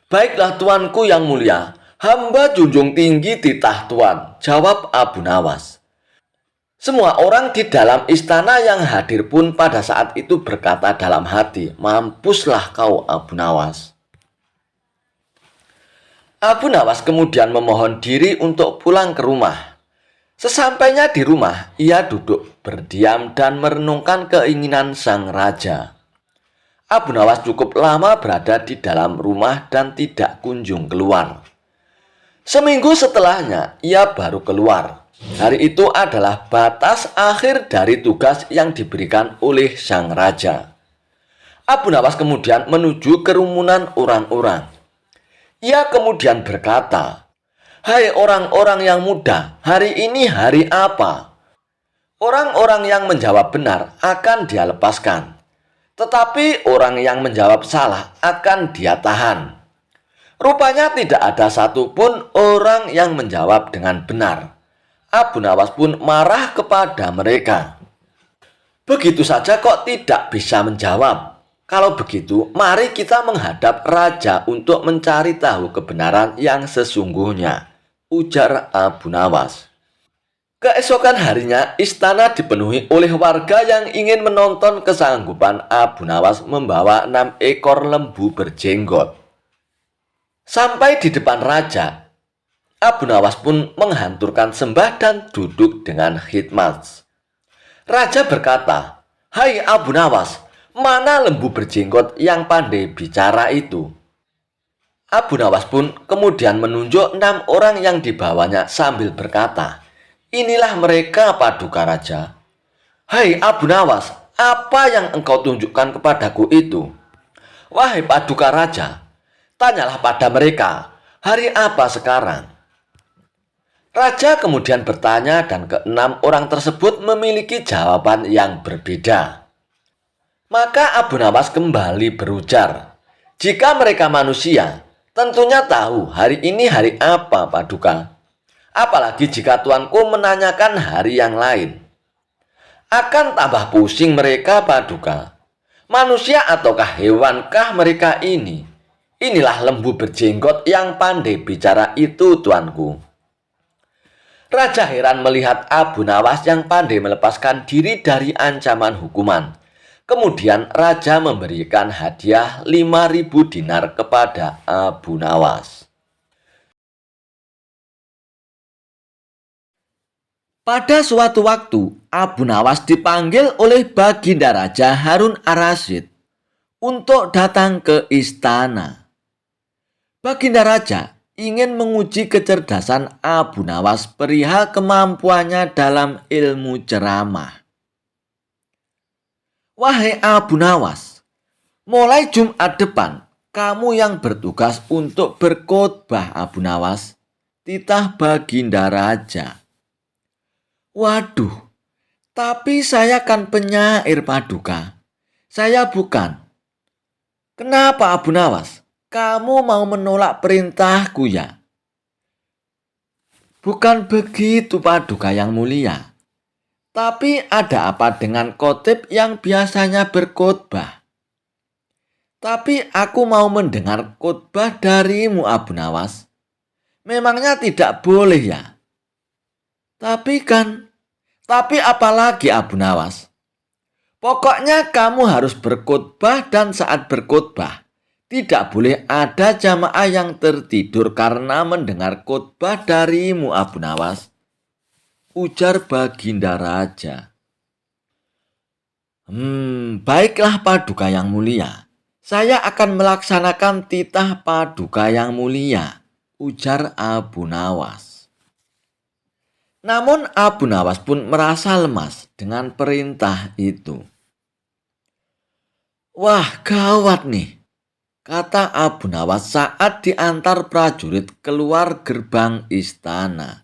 "Baiklah tuanku yang mulia, hamba junjung tinggi titah tuan," jawab Abu Nawas. Semua orang di dalam istana yang hadir pun pada saat itu berkata dalam hati, "Mampuslah kau Abu Nawas." Abu Nawas kemudian memohon diri untuk pulang ke rumah. Sesampainya di rumah, ia duduk berdiam dan merenungkan keinginan sang raja. Abu Nawas cukup lama berada di dalam rumah dan tidak kunjung keluar. Seminggu setelahnya, ia baru keluar. Hari itu adalah batas akhir dari tugas yang diberikan oleh sang raja. Abu Nawas kemudian menuju kerumunan orang-orang. Ia kemudian berkata, "Hai orang-orang yang muda, hari ini hari apa?" Orang-orang yang menjawab benar akan dia lepaskan, tetapi orang yang menjawab salah akan dia tahan. Rupanya tidak ada satupun orang yang menjawab dengan benar. Abu Nawas pun marah kepada mereka. "Begitu saja kok tidak bisa menjawab? Kalau begitu, mari kita menghadap raja untuk mencari tahu kebenaran yang sesungguhnya," ujar Abu Nawas. Keesokan harinya, istana dipenuhi oleh warga yang ingin menonton kesanggupan Abu Nawas membawa 6 ekor lembu berjenggot. Sampai di depan raja, Abu Nawas pun menghanturkan sembah dan duduk dengan khidmat. Raja berkata, "Hai Abu Nawas, mana lembu berjenggot yang pandai bicara itu?" Abu Nawas pun kemudian menunjuk 6 orang yang dibawanya sambil berkata, "Inilah mereka paduka raja." "Hai Abu Nawas, apa yang engkau tunjukkan kepadaku itu?" "Wahai paduka raja, tanyalah pada mereka, hari apa sekarang?" Raja kemudian bertanya dan ke-6 orang tersebut memiliki jawaban yang berbeda. Maka Abu Nawas kembali berujar, "Jika mereka manusia, tentunya tahu hari ini hari apa paduka. Apalagi jika tuanku menanyakan hari yang lain. Akan tambah pusing mereka paduka. Manusia ataukah hewankah mereka ini? Inilah lembu berjenggot yang pandai bicara itu tuanku." Raja heran melihat Abu Nawas yang pandai melepaskan diri dari ancaman hukuman. Kemudian raja memberikan hadiah 5.000 dinar kepada Abu Nawas. Pada suatu waktu, Abu Nawas dipanggil oleh Baginda Raja Harun ar-Rasyid untuk datang ke istana. Baginda Raja ingin menguji kecerdasan Abu Nawas perihal kemampuannya dalam ilmu ceramah. "Wahai Abu Nawas, mulai Jumat depan, kamu yang bertugas untuk berkhotbah Abu Nawas," titah Baginda Raja. "Waduh, tapi saya kan penyair paduka. Saya bukan." "Kenapa Abu Nawas? Kamu mau menolak perintahku ya?" "Bukan begitu paduka yang mulia. Tapi ada apa dengan khotib yang biasanya berkhotbah? Tapi aku mau mendengar khotbah darimu Abu Nawas. Memangnya tidak boleh ya?" Tapi apalagi Abu Nawas? Pokoknya kamu harus berkhotbah dan saat berkhotbah tidak boleh ada jamaah yang tertidur karena mendengar khotbah darimu Abu Nawas, ujar Baginda Raja. Baiklah paduka yang mulia. Saya akan melaksanakan titah paduka yang mulia, ujar Abu Nawas. Namun Abu Nawas pun merasa lemas dengan perintah itu. "Wah, gawat nih," kata Abu Nawas saat diantar prajurit keluar gerbang istana.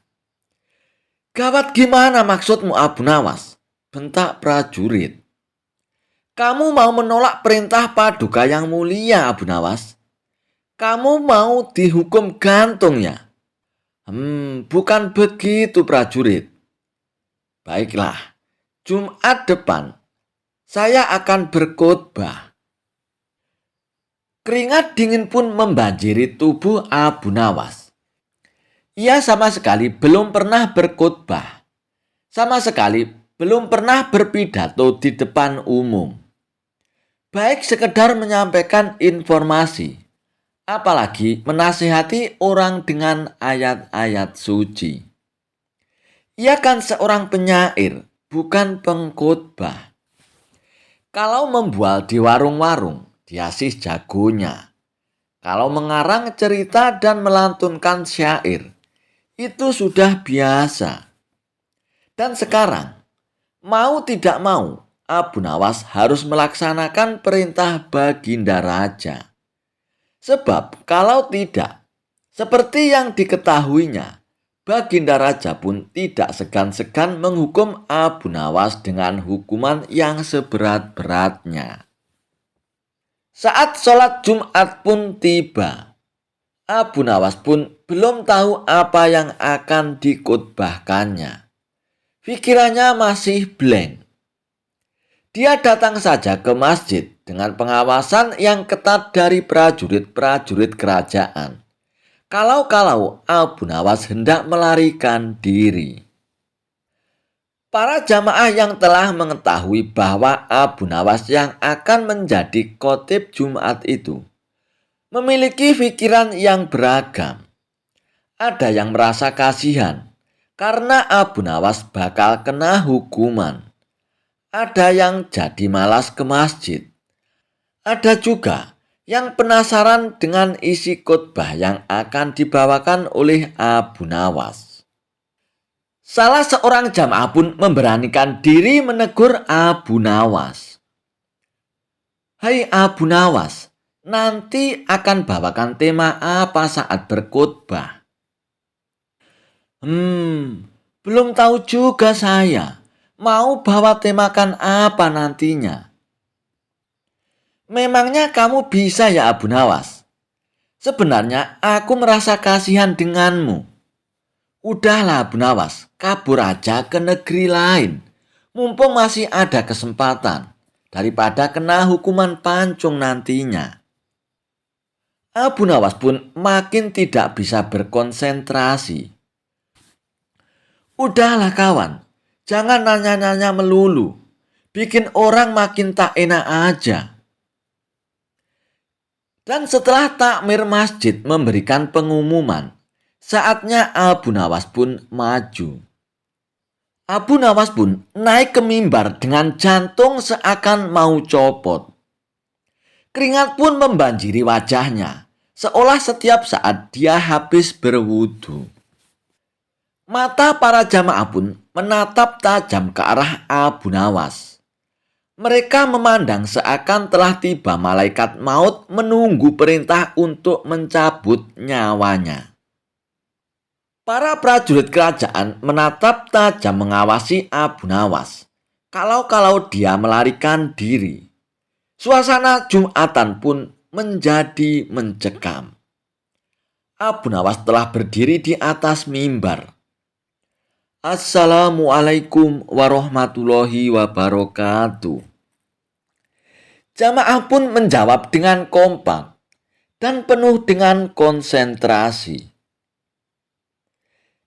"Gawat gimana maksudmu Abu Nawas? bentak prajurit. Kamu mau menolak perintah Paduka yang mulia, Abu Nawas? Kamu mau dihukum gantung ya? Bukan begitu prajurit. Baiklah, Jumat depan saya akan berkhotbah. Keringat dingin pun membanjiri tubuh Abu Nawas. Ia sama sekali belum pernah berkhotbah. Sama sekali belum pernah berpidato di depan umum. Baik sekedar menyampaikan informasi, apalagi menasihati orang dengan ayat-ayat suci. Ia kan seorang penyair, bukan pengkhotbah. Kalau membual di warung-warung, dia sih jagonya. Kalau mengarang cerita dan melantunkan syair, itu sudah biasa. Dan sekarang, mau tidak mau, Abu Nawas harus melaksanakan perintah Baginda Raja. Sebab kalau tidak, seperti yang diketahuinya, Baginda Raja pun tidak segan-segan menghukum Abu Nawas dengan hukuman yang seberat-beratnya. Saat sholat Jumat pun tiba, Abu Nawas pun belum tahu apa yang akan dikhotbahkannya. Pikirannya masih blank. Dia datang saja ke masjid dengan pengawasan yang ketat dari prajurit-prajurit kerajaan. Kalau-kalau Abu Nawas hendak melarikan diri. Para jamaah yang telah mengetahui bahwa Abu Nawas yang akan menjadi khotib Jumat itu memiliki pikiran yang beragam. Ada yang merasa kasihan karena Abu Nawas bakal kena hukuman. Ada yang jadi malas ke masjid. Ada juga yang penasaran dengan isi khotbah yang akan dibawakan oleh Abu Nawas. Salah seorang jamaah pun memberanikan diri menegur Abu Nawas. Hai Abu Nawas, nanti akan bawakan tema apa saat berkhotbah? Belum tahu juga saya. Mau bawa temakan apa nantinya? Memangnya kamu bisa ya Abu Nawas? Sebenarnya aku merasa kasihan denganmu. Udahlah Abu Nawas, kabur aja ke negeri lain. Mumpung masih ada kesempatan. Daripada kena hukuman pancung nantinya. Abu Nawas pun makin tidak bisa berkonsentrasi. Udahlah kawan, jangan nanya-nanya melulu. Bikin orang makin tak enak aja. Dan setelah takmir masjid memberikan pengumuman, saatnya Abu Nawas pun maju. Abu Nawas pun naik ke mimbar dengan jantung seakan mau copot. Keringat pun membanjiri wajahnya, seolah setiap saat dia habis berwudu. Mata para jamaah pun menatap tajam ke arah Abu Nawas. Mereka memandang seakan telah tiba malaikat maut menunggu perintah untuk mencabut nyawanya. Para prajurit kerajaan menatap tajam mengawasi Abu Nawas. Kalau-kalau dia melarikan diri. Suasana Jumatan pun menjadi mencekam. Abu Nawas telah berdiri di atas mimbar. Assalamualaikum warahmatullahi wabarakatuh. Jamaah pun menjawab dengan kompak dan penuh dengan konsentrasi.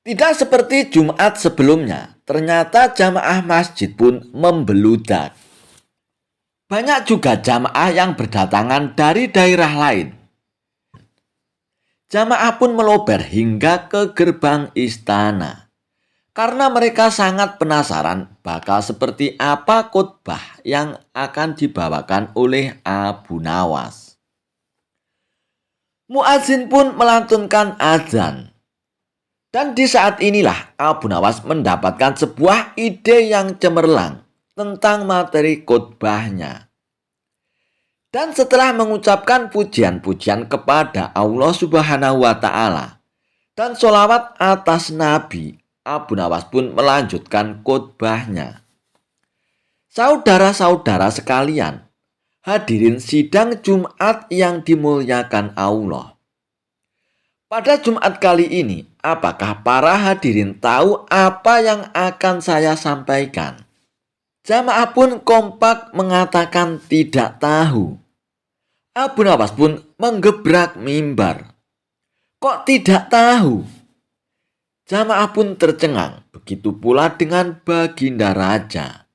Tidak seperti Jumat sebelumnya, ternyata jamaah masjid pun membeludak. Banyak juga jamaah yang berdatangan dari daerah lain. Jamaah pun melober hingga ke gerbang istana. Karena mereka sangat penasaran bakal seperti apa khotbah yang akan dibawakan oleh Abu Nawas. Muadzin pun melantunkan azan. Dan di saat inilah Abu Nawas mendapatkan sebuah ide yang cemerlang tentang materi khotbahnya. Dan setelah mengucapkan pujian-pujian kepada Allah Subhanahu wa Ta'ala dan sholawat atas Nabi, Abu Nawas pun melanjutkan khotbahnya. Saudara-saudara sekalian, hadirin sidang Jumat yang dimuliakan Allah. Pada Jumat kali ini, apakah para hadirin tahu apa yang akan saya sampaikan? Jamaah pun kompak mengatakan tidak tahu. Abu Nawas pun menggebrak mimbar. Kok tidak tahu? Jamaah pun tercengang, begitu pula dengan Baginda Raja.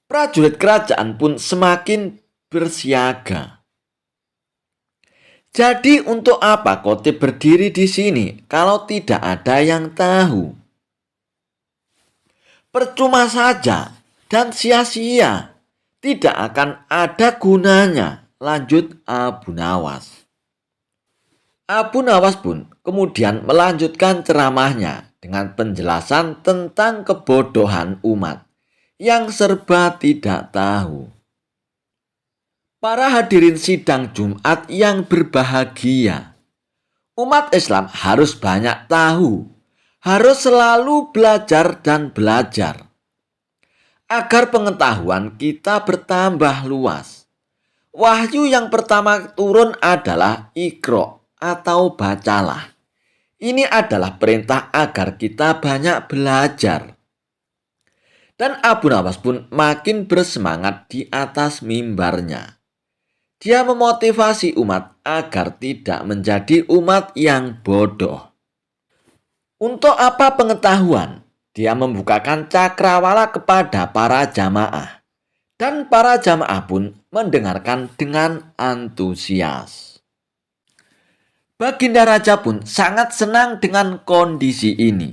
Prajurit kerajaan pun semakin bersiaga. Jadi untuk apa khotib berdiri di sini kalau tidak ada yang tahu? Percuma saja dan sia-sia. Tidak akan ada gunanya, lanjut Abu Nawas. Abu Nawas pun kemudian melanjutkan ceramahnya dengan penjelasan tentang kebodohan umat yang serba tidak tahu. Para hadirin sidang Jumat yang berbahagia, umat Islam harus banyak tahu, harus selalu belajar dan belajar, agar pengetahuan kita bertambah luas. Wahyu yang pertama turun adalah Iqra atau bacalah. Ini adalah perintah agar kita banyak belajar. Dan Abu Nawas pun makin bersemangat di atas mimbarnya. Dia memotivasi umat agar tidak menjadi umat yang bodoh. Untuk apa pengetahuan? Dia membukakan cakrawala kepada para jamaah. Dan para jamaah pun mendengarkan dengan antusias. Baginda Raja pun sangat senang dengan kondisi ini.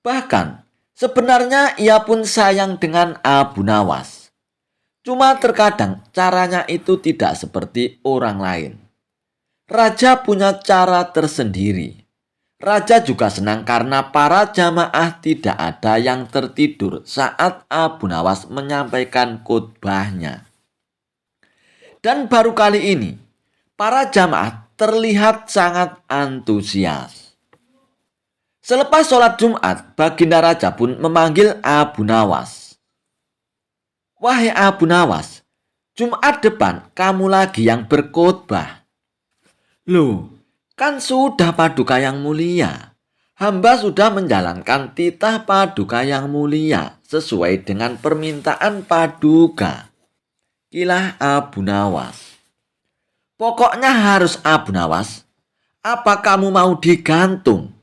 Bahkan, sebenarnya ia pun sayang dengan Abu Nawas. Cuma terkadang caranya itu tidak seperti orang lain. Raja punya cara tersendiri. Raja juga senang karena para jamaah tidak ada yang tertidur saat Abu Nawas menyampaikan khutbahnya. Dan baru kali ini, para jamaah terlihat sangat antusias. Selepas sholat Jumat, Baginda Raja pun memanggil Abu Nawas. Wahai Abu Nawas, Jumat depan kamu lagi yang berkhotbah. Loh, kan sudah Paduka yang mulia. Hamba sudah menjalankan titah Paduka yang mulia sesuai dengan permintaan Paduka. Kilah Abu Nawas. Pokoknya harus Abu Nawas. Apa kamu mau digantung?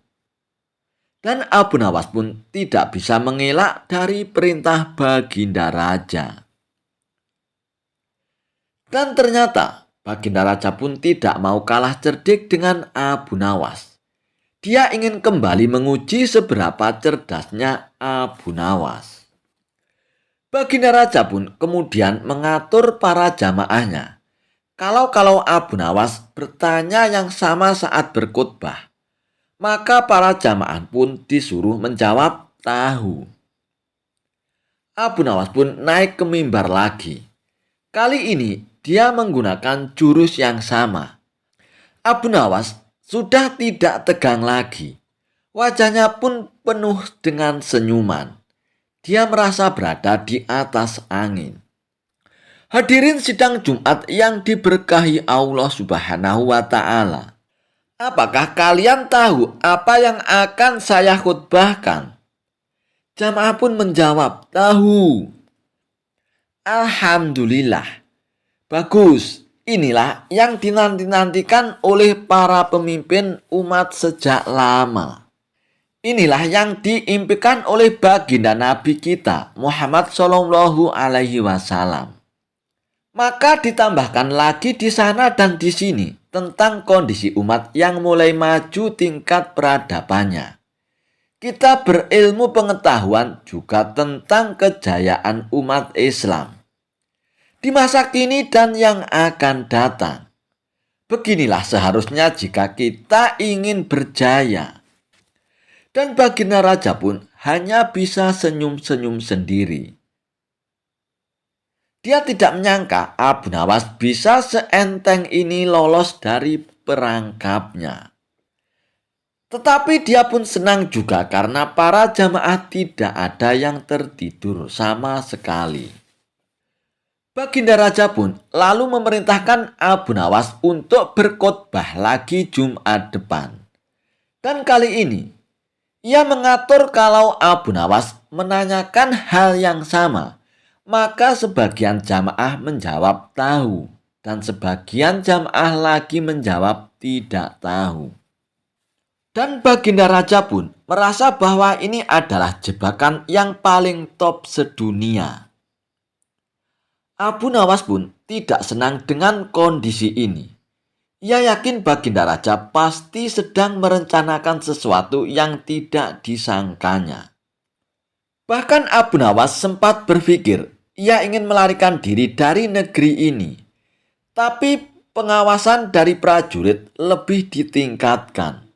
Dan Abu Nawas pun tidak bisa mengelak dari perintah Baginda Raja. Dan ternyata Baginda Raja pun tidak mau kalah cerdik dengan Abu Nawas. Dia ingin kembali menguji seberapa cerdasnya Abu Nawas. Baginda Raja pun kemudian mengatur para jamaahnya. Kalau Abu Nawas bertanya yang sama saat berkhutbah, maka para jamaah pun disuruh menjawab tahu. Abu Nawas pun naik ke mimbar lagi. Kali ini dia menggunakan jurus yang sama. Abu Nawas sudah tidak tegang lagi. Wajahnya pun penuh dengan senyuman. Dia merasa berada di atas angin. Hadirin sidang Jumat yang diberkahi Allah Subhanahu wa Ta'ala. Apakah kalian tahu apa yang akan saya khutbahkan? Jamaah pun menjawab, tahu. Alhamdulillah. Bagus, inilah yang dinanti-nantikan oleh para pemimpin umat sejak lama. Inilah yang diimpikan oleh baginda Nabi kita, Muhammad Shallallahu Alaihi Wasallam. Maka ditambahkan lagi di sana dan di sini tentang kondisi umat yang mulai maju tingkat peradabannya. Kita berilmu pengetahuan juga tentang kejayaan umat Islam di masa kini dan yang akan datang. Beginilah seharusnya jika kita ingin berjaya. Dan Baginda Raja pun hanya bisa senyum-senyum sendiri. Dia tidak menyangka Abu Nawas bisa seenteng ini lolos dari perangkapnya. Tetapi dia pun senang juga karena para jamaah tidak ada yang tertidur sama sekali. Baginda Raja pun lalu memerintahkan Abu Nawas untuk berkhotbah lagi Jumat depan. Dan kali ini, ia mengatur kalau Abu Nawas menanyakan hal yang sama, maka sebagian jamaah menjawab tahu, dan sebagian jamaah lagi menjawab tidak tahu. Dan Baginda Raja pun merasa bahwa ini adalah jebakan yang paling top sedunia. Abu Nawas pun tidak senang dengan kondisi ini. Ia yakin Baginda Raja pasti sedang merencanakan sesuatu yang tidak disangkanya. Bahkan Abu Nawas sempat berpikir ia ingin melarikan diri dari negeri ini. Tapi pengawasan dari prajurit lebih ditingkatkan.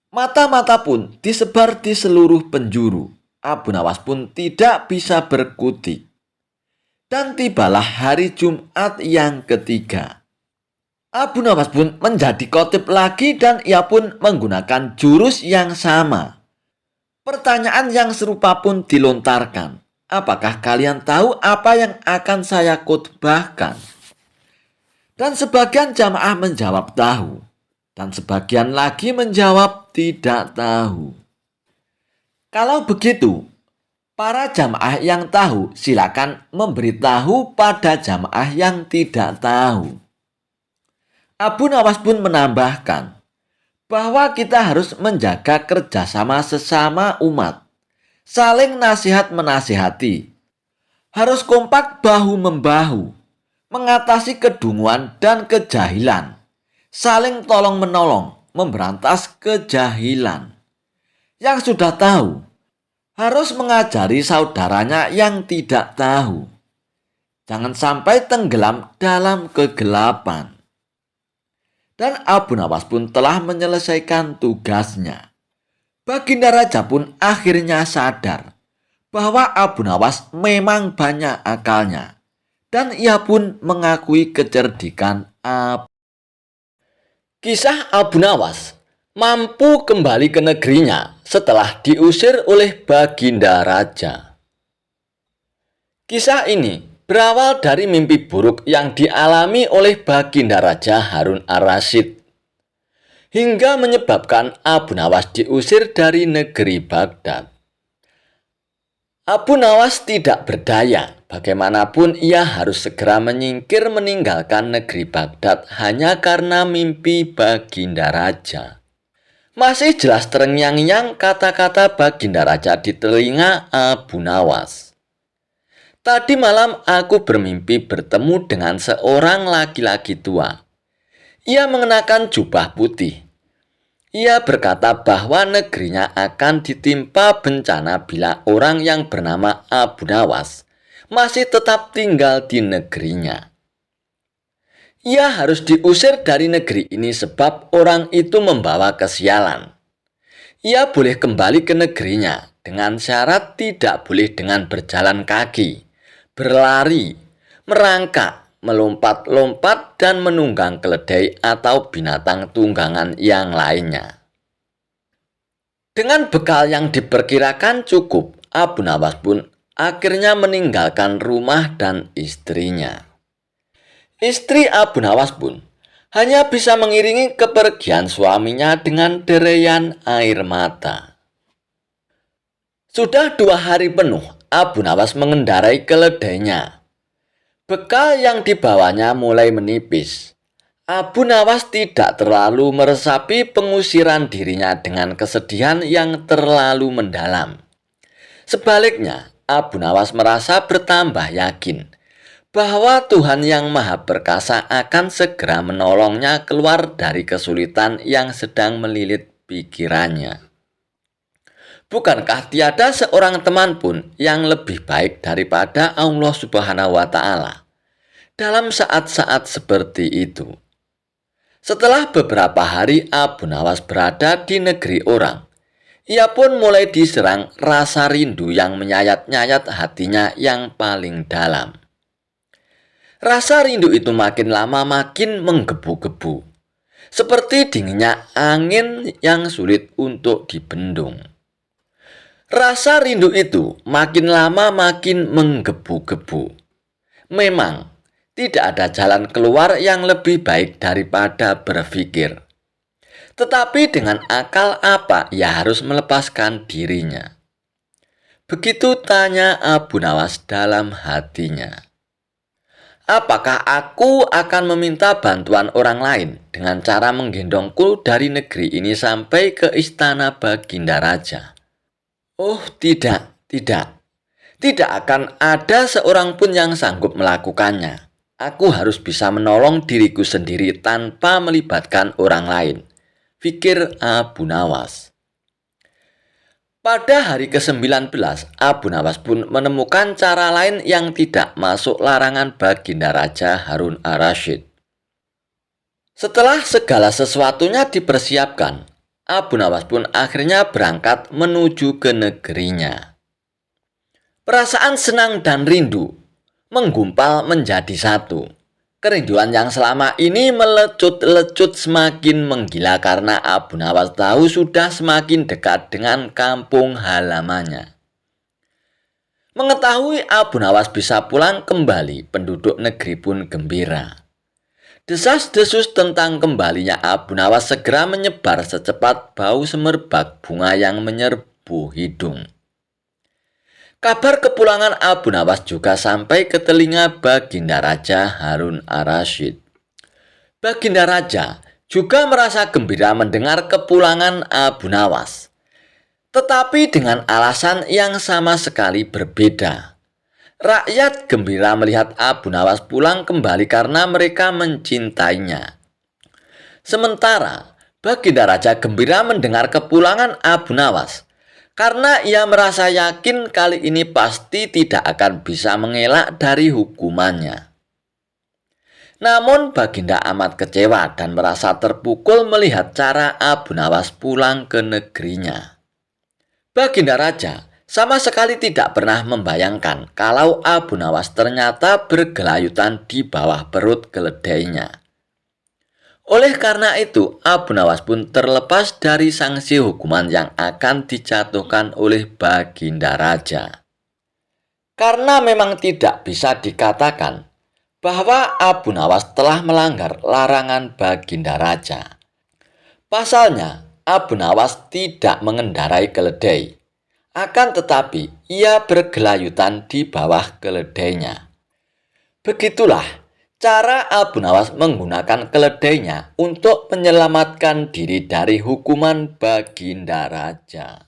Mata-mata pun disebar di seluruh penjuru. Abu Nawas pun tidak bisa berkutik. Dan tibalah hari Jumat yang ketiga. Abu Nawas pun menjadi khotib lagi dan ia pun menggunakan jurus yang sama. Pertanyaan yang serupa pun dilontarkan. Apakah kalian tahu apa yang akan saya khotbahkan? Dan sebagian jamaah menjawab tahu. Dan sebagian lagi menjawab tidak tahu. Kalau begitu, para jamaah yang tahu silakan memberitahu pada jamaah yang tidak tahu. Abu Nawas pun menambahkan bahwa kita harus menjaga kerjasama sesama umat. Saling nasihat menasihati. Harus kompak bahu-membahu. Mengatasi kedunguan dan kejahilan. Saling tolong-menolong, memberantas kejahilan. Yang sudah tahu, harus mengajari saudaranya yang tidak tahu. Jangan sampai tenggelam dalam kegelapan. Dan Abu Nawas pun telah menyelesaikan tugasnya. Baginda Raja pun akhirnya sadar bahwa Abu Nawas memang banyak akalnya. Dan ia pun mengakui kecerdikan Abu. Kisah Abu Nawas mampu kembali ke negerinya setelah diusir oleh Baginda Raja. Kisah ini berawal dari mimpi buruk yang dialami oleh Baginda Raja Harun ar-Rasyid, hingga menyebabkan Abu Nawas diusir dari negeri Baghdad. Abu Nawas tidak berdaya, bagaimanapun ia harus segera menyingkir meninggalkan negeri Baghdad hanya karena mimpi Baginda Raja. Masih jelas terngiang-ngiang kata-kata Baginda Raja di telinga Abu Nawas. Tadi malam aku bermimpi bertemu dengan seorang laki-laki tua. Ia mengenakan jubah putih. Ia berkata bahwa negerinya akan ditimpa bencana bila orang yang bernama Abu Nawas masih tetap tinggal di negerinya. Ia harus diusir dari negeri ini sebab orang itu membawa kesialan. Ia boleh kembali ke negerinya dengan syarat tidak boleh dengan berjalan kaki, berlari, merangkak, melompat-lompat dan menunggang keledai atau binatang tunggangan yang lainnya. Dengan bekal yang diperkirakan cukup, Abu Nawas pun akhirnya meninggalkan rumah dan istrinya. Istri Abu Nawas pun hanya bisa mengiringi kepergian suaminya dengan dereyan air mata. Sudah 2 hari penuh Abu Nawas mengendarai keledainya. Bekal yang dibawanya mulai menipis. Abu Nawas tidak terlalu meresapi pengusiran dirinya dengan kesedihan yang terlalu mendalam. Sebaliknya, Abu Nawas merasa bertambah yakin bahwa Tuhan yang Maha Perkasa akan segera menolongnya keluar dari kesulitan yang sedang melilit pikirannya. Bukankah tiada seorang teman pun yang lebih baik daripada Allah Subhanahu wa Ta'ala dalam saat-saat seperti itu? Setelah beberapa hari Abu Nawas berada di negeri orang, ia pun mulai diserang rasa rindu yang menyayat-nyayat hatinya yang paling dalam. Rasa rindu itu makin lama makin menggebu-gebu. seperti dinginnya angin yang sulit untuk dibendung. Rasa rindu itu makin lama makin menggebu-gebu. Memang, tidak ada jalan keluar yang lebih baik daripada berpikir. Tetapi dengan akal apa ia harus melepaskan dirinya? Begitu tanya Abu Nawas dalam hatinya. Apakah aku akan meminta bantuan orang lain dengan cara menggendongku dari negeri ini sampai ke istana Baginda Raja? Oh, tidak, tidak. Tidak akan ada seorang pun yang sanggup melakukannya. Aku harus bisa menolong diriku sendiri tanpa melibatkan orang lain, pikir Abu Nawas. Pada hari ke-19, Abu Nawas pun menemukan cara lain yang tidak masuk larangan Baginda Raja Harun ar-Rasyid. Setelah segala sesuatunya dipersiapkan, Abu Nawas pun akhirnya berangkat menuju ke negerinya. Perasaan senang dan rindu menggumpal menjadi satu. Kerinduan yang selama ini melecut-lecut semakin menggila karena Abu Nawas tahu sudah semakin dekat dengan kampung halamannya. Mengetahui Abu Nawas bisa pulang kembali, penduduk negeri pun gembira. Desas-desus tentang kembalinya Abu Nawas segera menyebar secepat bau semerbak bunga yang menyerbu hidung. Kabar kepulangan Abu Nawas juga sampai ke telinga Baginda Raja Harun ar-Rasyid. Baginda Raja juga merasa gembira mendengar kepulangan Abu Nawas, tetapi dengan alasan yang sama sekali berbeda. Rakyat gembira melihat Abu Nawas pulang kembali karena mereka mencintainya. Sementara Baginda Raja gembira mendengar kepulangan Abu Nawas karena ia merasa yakin kali ini pasti tidak akan bisa mengelak dari hukumannya. Namun Baginda amat kecewa dan merasa terpukul melihat cara Abu Nawas pulang ke negerinya. Baginda Raja sama sekali tidak pernah membayangkan kalau Abu Nawas ternyata bergelayutan di bawah perut keledainya. Oleh karena itu, Abu Nawas pun terlepas dari sanksi hukuman yang akan dijatuhkan oleh Baginda Raja. Karena memang tidak bisa dikatakan bahwa Abu Nawas telah melanggar larangan Baginda Raja. Pasalnya, Abu Nawas tidak mengendarai keledai. Akan tetapi, ia bergelayutan di bawah keledainya. Begitulah cara Abu Nawas menggunakan keledainya untuk menyelamatkan diri dari hukuman Baginda Raja.